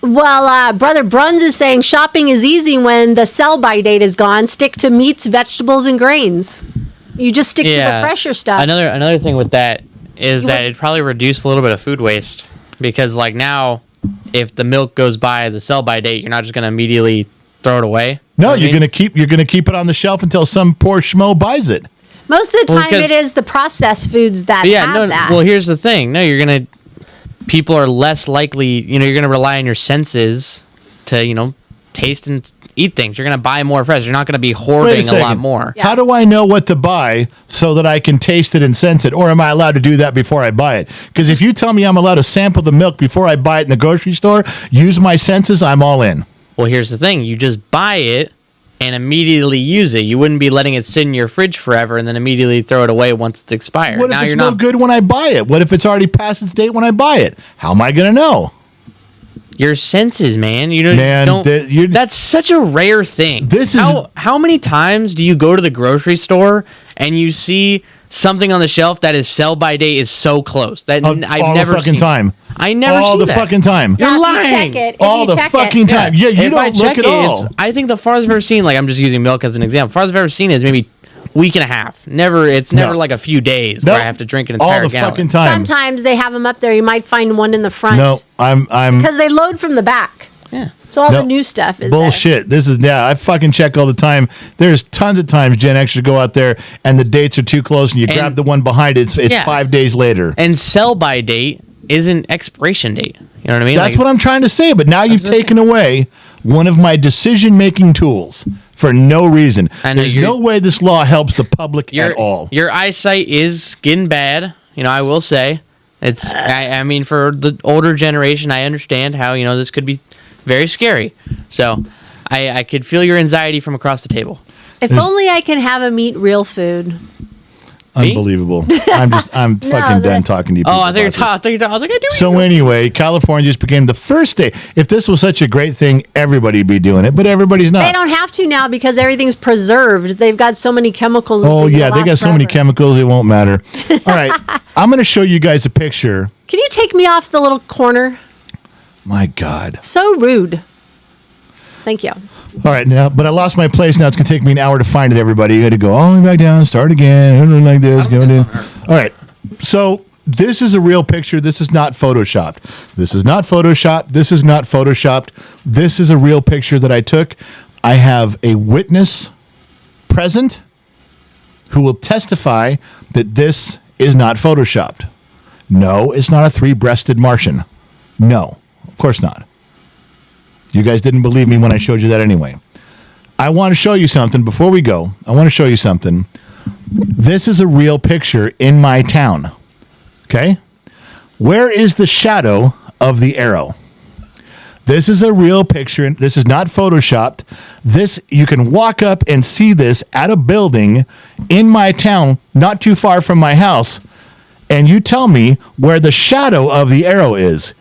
Well, Brother Bruns is saying shopping is easy when the sell-by date is gone. Stick to meats, vegetables, and grains. You just stick to the fresher stuff. Another thing with that is that it probably reduced a little bit of food waste because, like now, if the milk goes by the sell-by date, you're not just going to immediately throw it away. No, you're gonna keep it on the shelf until some poor schmo buys it. Most of the time, it is the processed foods that have that. Well, here's the thing. No, people are less likely. You're gonna rely on your senses to taste and eat things. You're gonna buy more fresh. You're not gonna be hoarding a lot more. Yeah. How do I know what to buy so that I can taste it and sense it, or am I allowed to do that before I buy it? Because if you tell me I'm allowed to sample the milk before I buy it in the grocery store, use my senses, I'm all in. Well, here's the thing. You just buy it, and immediately use it. You wouldn't be letting it sit in your fridge forever and then immediately throw it away once it's expired. What Now if it's you're no not good when I buy it? What if it's already past its date when I buy it? How am I going to know? your senses, man. You Man, don't. That's such a rare thing. How many times do you go to the grocery store and you see something on the shelf that is sell by date is so close that I've never the fucking seen time. I never all see the that. fucking time. You're If you lying. check it, if All you the check fucking it. time. Yeah, you If I don't look check at all. I think the farthest I've ever seen, like I'm just using milk as an example, farthest I've ever seen is maybe week and a half. It's never like a few days where I have to drink an entire all the gallon. fucking time. Sometimes they have them up there. You might find one in the front. No, I'm because they load from the back. Yeah. So all No, the new stuff is bullshit. This is I fucking check all the time. There's tons of times Gen Xers go out there and the dates are too close, and you grab the one behind it. It's 5 days later. And sell by date isn't expiration date. You know what I mean? That's what I'm trying to say. But now you've taken away one of my decision-making tools for no reason. There's no way this law helps the public at all. Your eyesight is getting bad. I will say. It's. I mean, for the older generation, I understand how this could be very scary. So, I could feel your anxiety from across the table. If only I can have them eat real food. Unbelievable. I'm fucking done talking to you. Oh, I think you're talking. I was like, I do. So anyway, California just became the first state. If this was such a great thing, everybody'd be doing it, but everybody's not. They don't have to now because everything's preserved. They've got so many chemicals. Oh yeah, they got so many chemicals it won't matter. All right, I'm going to show you guys a picture. Can you take me off the little corner? My God. So rude. Thank you. All right, now, but I lost my place. Now it's going to take me an hour to find it, everybody. You got to go all the way back down, start again, like this, going in. All right, so this is a real picture. This is not Photoshopped. This is not Photoshopped. This is not Photoshopped. This is a real picture that I took. I have a witness present who will testify that this is not Photoshopped. No, it's not a three-breasted Martian. No, of course not. You guys didn't believe me when I showed you that anyway. I want to show you something before we go. I want to show you something. This is a real picture in my town. Okay? Where is the shadow of the arrow? This is a real picture. This is not Photoshopped. You can walk up and see this at a building in my town, not too far from my house, and you tell me where the shadow of the arrow is,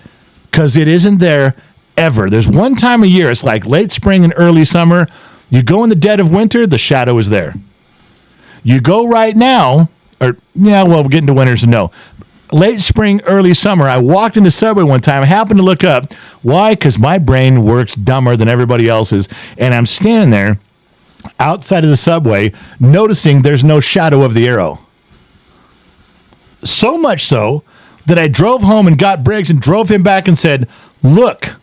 because it isn't there ever. There's one time a year, it's like late spring and early summer. You go in the dead of winter, the shadow is there. You go right now, we're getting to winter, so no. Late spring, early summer, I walked in the subway one time. I happened to look up. Why? Because my brain works dumber than everybody else's. And I'm standing there outside of the subway, noticing there's no shadow of the arrow. So much so that I drove home and got Briggs and drove him back and said, look,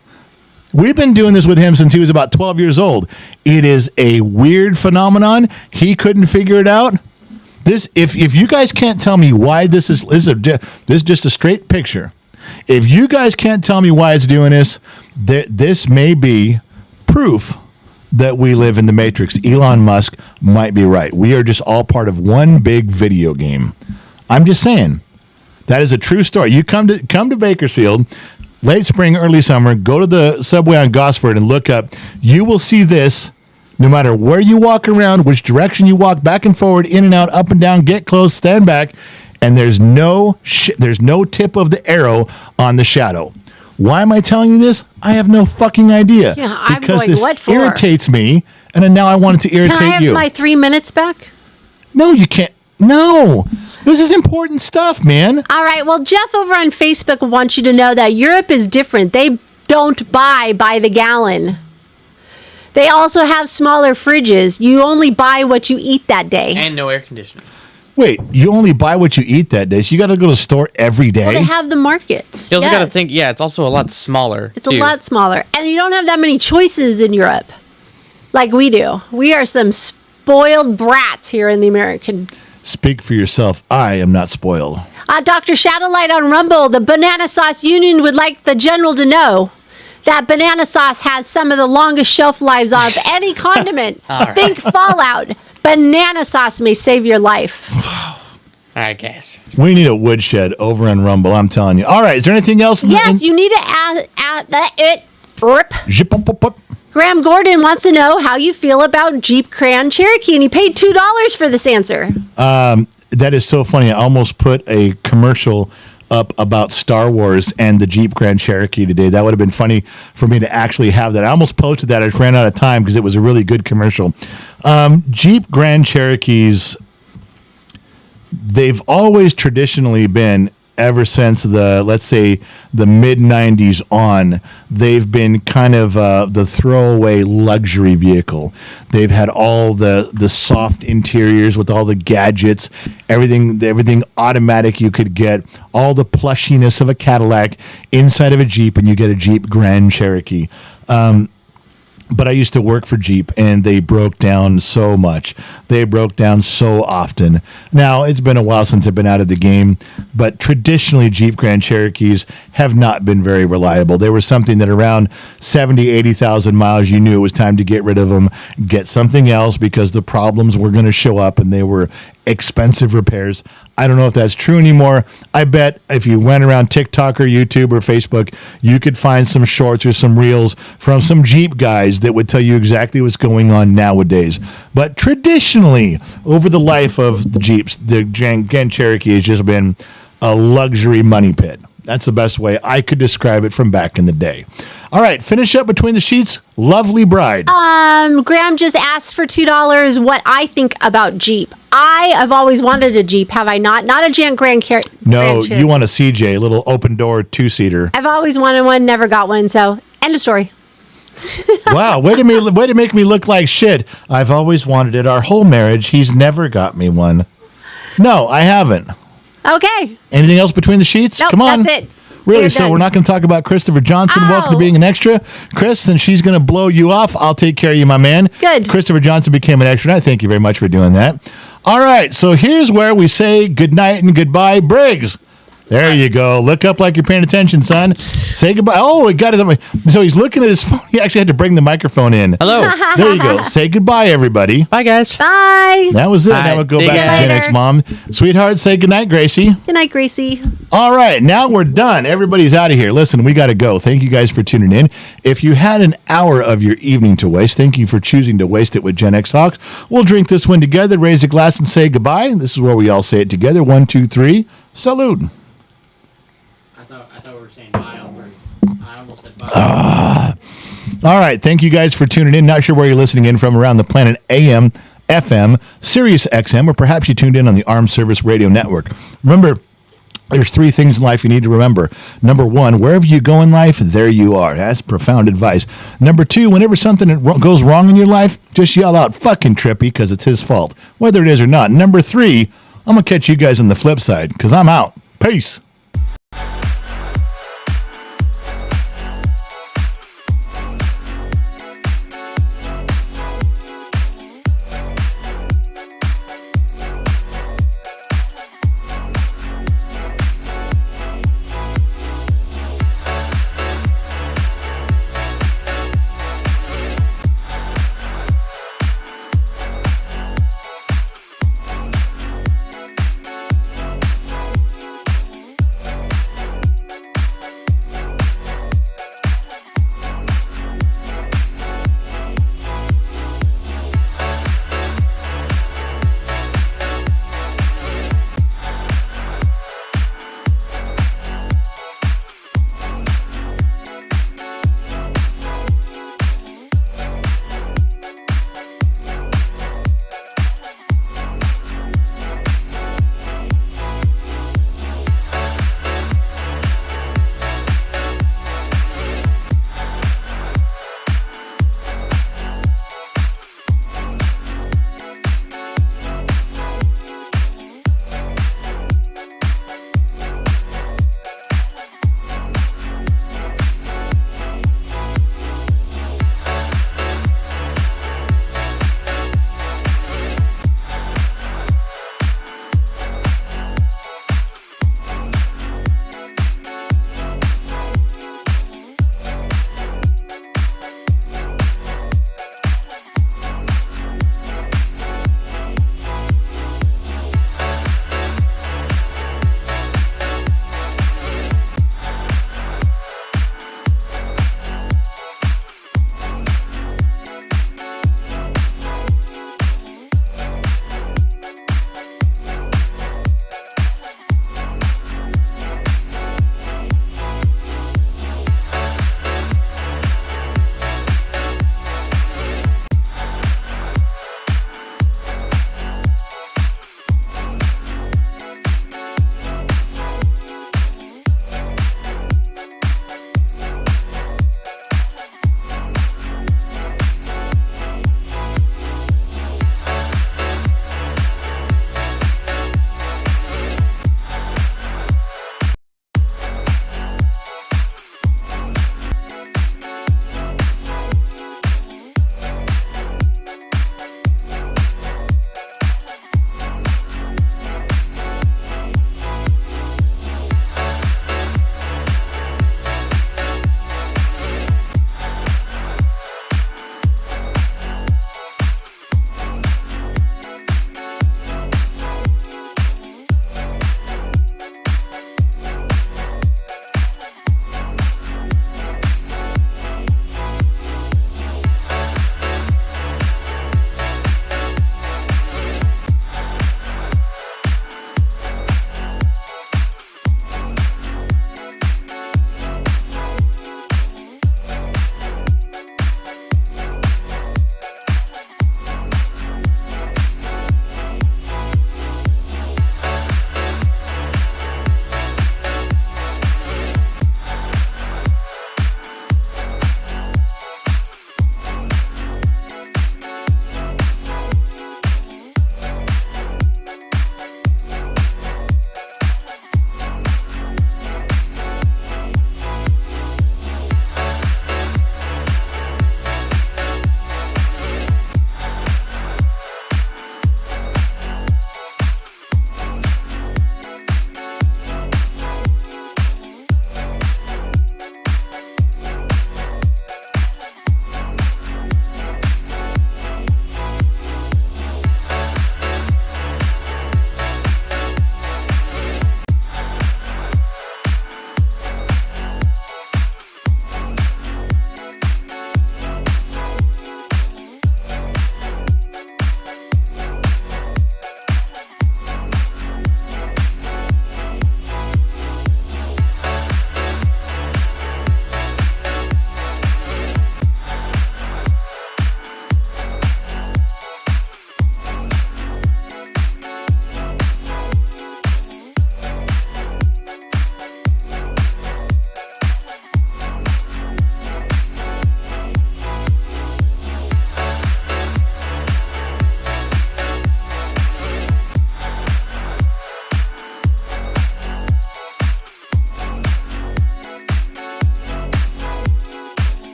we've been doing this with him since he was about 12 years old. It is a weird phenomenon. He couldn't figure it out. If you guys can't tell me why this is just a straight picture. If you guys can't tell me why it's doing this, this may be proof that we live in the Matrix. Elon Musk might be right. We are just all part of one big video game. I'm just saying. That is a true story. You come to Bakersfield, late spring, early summer, go to the subway on Gosford and look up. You will see this no matter where you walk around, which direction you walk, back and forward, in and out, up and down, get close, stand back, and there's no tip of the arrow on the shadow. Why am I telling you this? I have no fucking idea. Yeah, I'm because going, this what for? irritates me, and then now I want it to irritate you. Can I have my 3 minutes back? No, you can't. No, this is important stuff, man. All right. Well, Jeff over on Facebook wants you to know that Europe is different. They don't buy by the gallon. They also have smaller fridges. You only buy what you eat that day. And no air conditioning. Wait, you only buy what you eat that day, so you got to go to the store every day? Well, they have the markets. You also got to think, it's also a lot smaller. It's a lot smaller. And you don't have that many choices in Europe like we do. We are some spoiled brats here in the American. Speak for yourself. I am not spoiled. Dr. Shadowlight on Rumble, the Banana Sauce Union would like the general to know that banana sauce has some of the longest shelf lives of any condiment. Think Fallout. Banana sauce may save your life. I guess. We need a woodshed over on Rumble, I'm telling you. All right, is there anything else? Yes, you need to add that. Zip, up, up, up. Graham Gordon wants to know how you feel about Jeep Grand Cherokee, and he paid $2 for this answer. That is so funny. I almost put a commercial up about Star Wars and the Jeep Grand Cherokee today. That would have been funny for me to actually have that. I almost posted that. I just ran out of time because it was a really good commercial. Jeep Grand Cherokees, they've always traditionally been, ever since the, let's say, the mid-90s on, they've been kind of the throwaway luxury vehicle. They've had all the soft interiors with all the gadgets, everything automatic you could get, all the plushiness of a Cadillac inside of a Jeep, and you get a Jeep Grand Cherokee. But I used to work for Jeep, and they broke down so much. They broke down so often. Now, it's been a while since I've been out of the game, but traditionally, Jeep Grand Cherokees have not been very reliable. They were something that around 70, 80,000 miles, you knew it was time to get rid of them, get something else, because the problems were going to show up, and they were expensive repairs. I don't know if that's true anymore. I bet if you went around TikTok or YouTube or Facebook, you could find some shorts or some reels from some Jeep guys that would tell you exactly what's going on nowadays. But traditionally, over the life of the Jeeps, the Grand Cherokee has just been a luxury money pit. That's the best way I could describe it from back in the day. All right, finish up between the sheets. Lovely bride. Graham just asked for $2 what I think about Jeep. I have always wanted a Jeep, have I not? Not a Grand Cherokee. No, you want a CJ, a little open door two-seater. I've always wanted one, never got one, so end of story. Wow, way to make me look like shit. I've always wanted it. Our whole marriage, he's never got me one. No, I haven't. Okay. Anything else between the sheets? Nope, Come on. that's it. Really? We're So done. we're not going to talk about Christopher Johnson. Ow. Welcome to being an extra. Chris, then she's going to blow you off. I'll take care of you, my man. Good. Christopher Johnson became an extra. And I thank you very much for doing that. All right. So here's where we say goodnight and goodbye. Briggs. There you go. Look up like you're paying attention, son. Say goodbye. Oh, we got it. So he's looking at his phone. He actually had to bring the microphone in. Hello. There you go. Say goodbye, everybody. Bye, guys. Bye. That was it. Bye. Now we'll go See you back to later. Gen X Mom. Sweetheart, say goodnight, Gracie. Good night, Gracie. All right, now we're done. Everybody's out of here. Listen, we got to go. Thank you guys for tuning in. If you had an hour of your evening to waste, thank you for choosing to waste it with Gen X Talks. We'll drink this one together, raise a glass, and say goodbye. This is where we all say it together. 1, 2, 3. Salute. I thought we were saying bye. I almost said bye. All right, thank you guys for tuning in. Not sure where you're listening in from around the planet, AM, FM, Sirius XM, or perhaps you tuned in on the Armed Service Radio Network. Remember, there's 3 things in life you need to remember. Number 1, wherever you go in life, there you are. That's profound advice. Number 2, whenever something goes wrong in your life, just yell out, fucking Trippy, because it's his fault, whether it is or not. Number 3, I'm going to catch you guys on the flip side, because I'm out. Peace.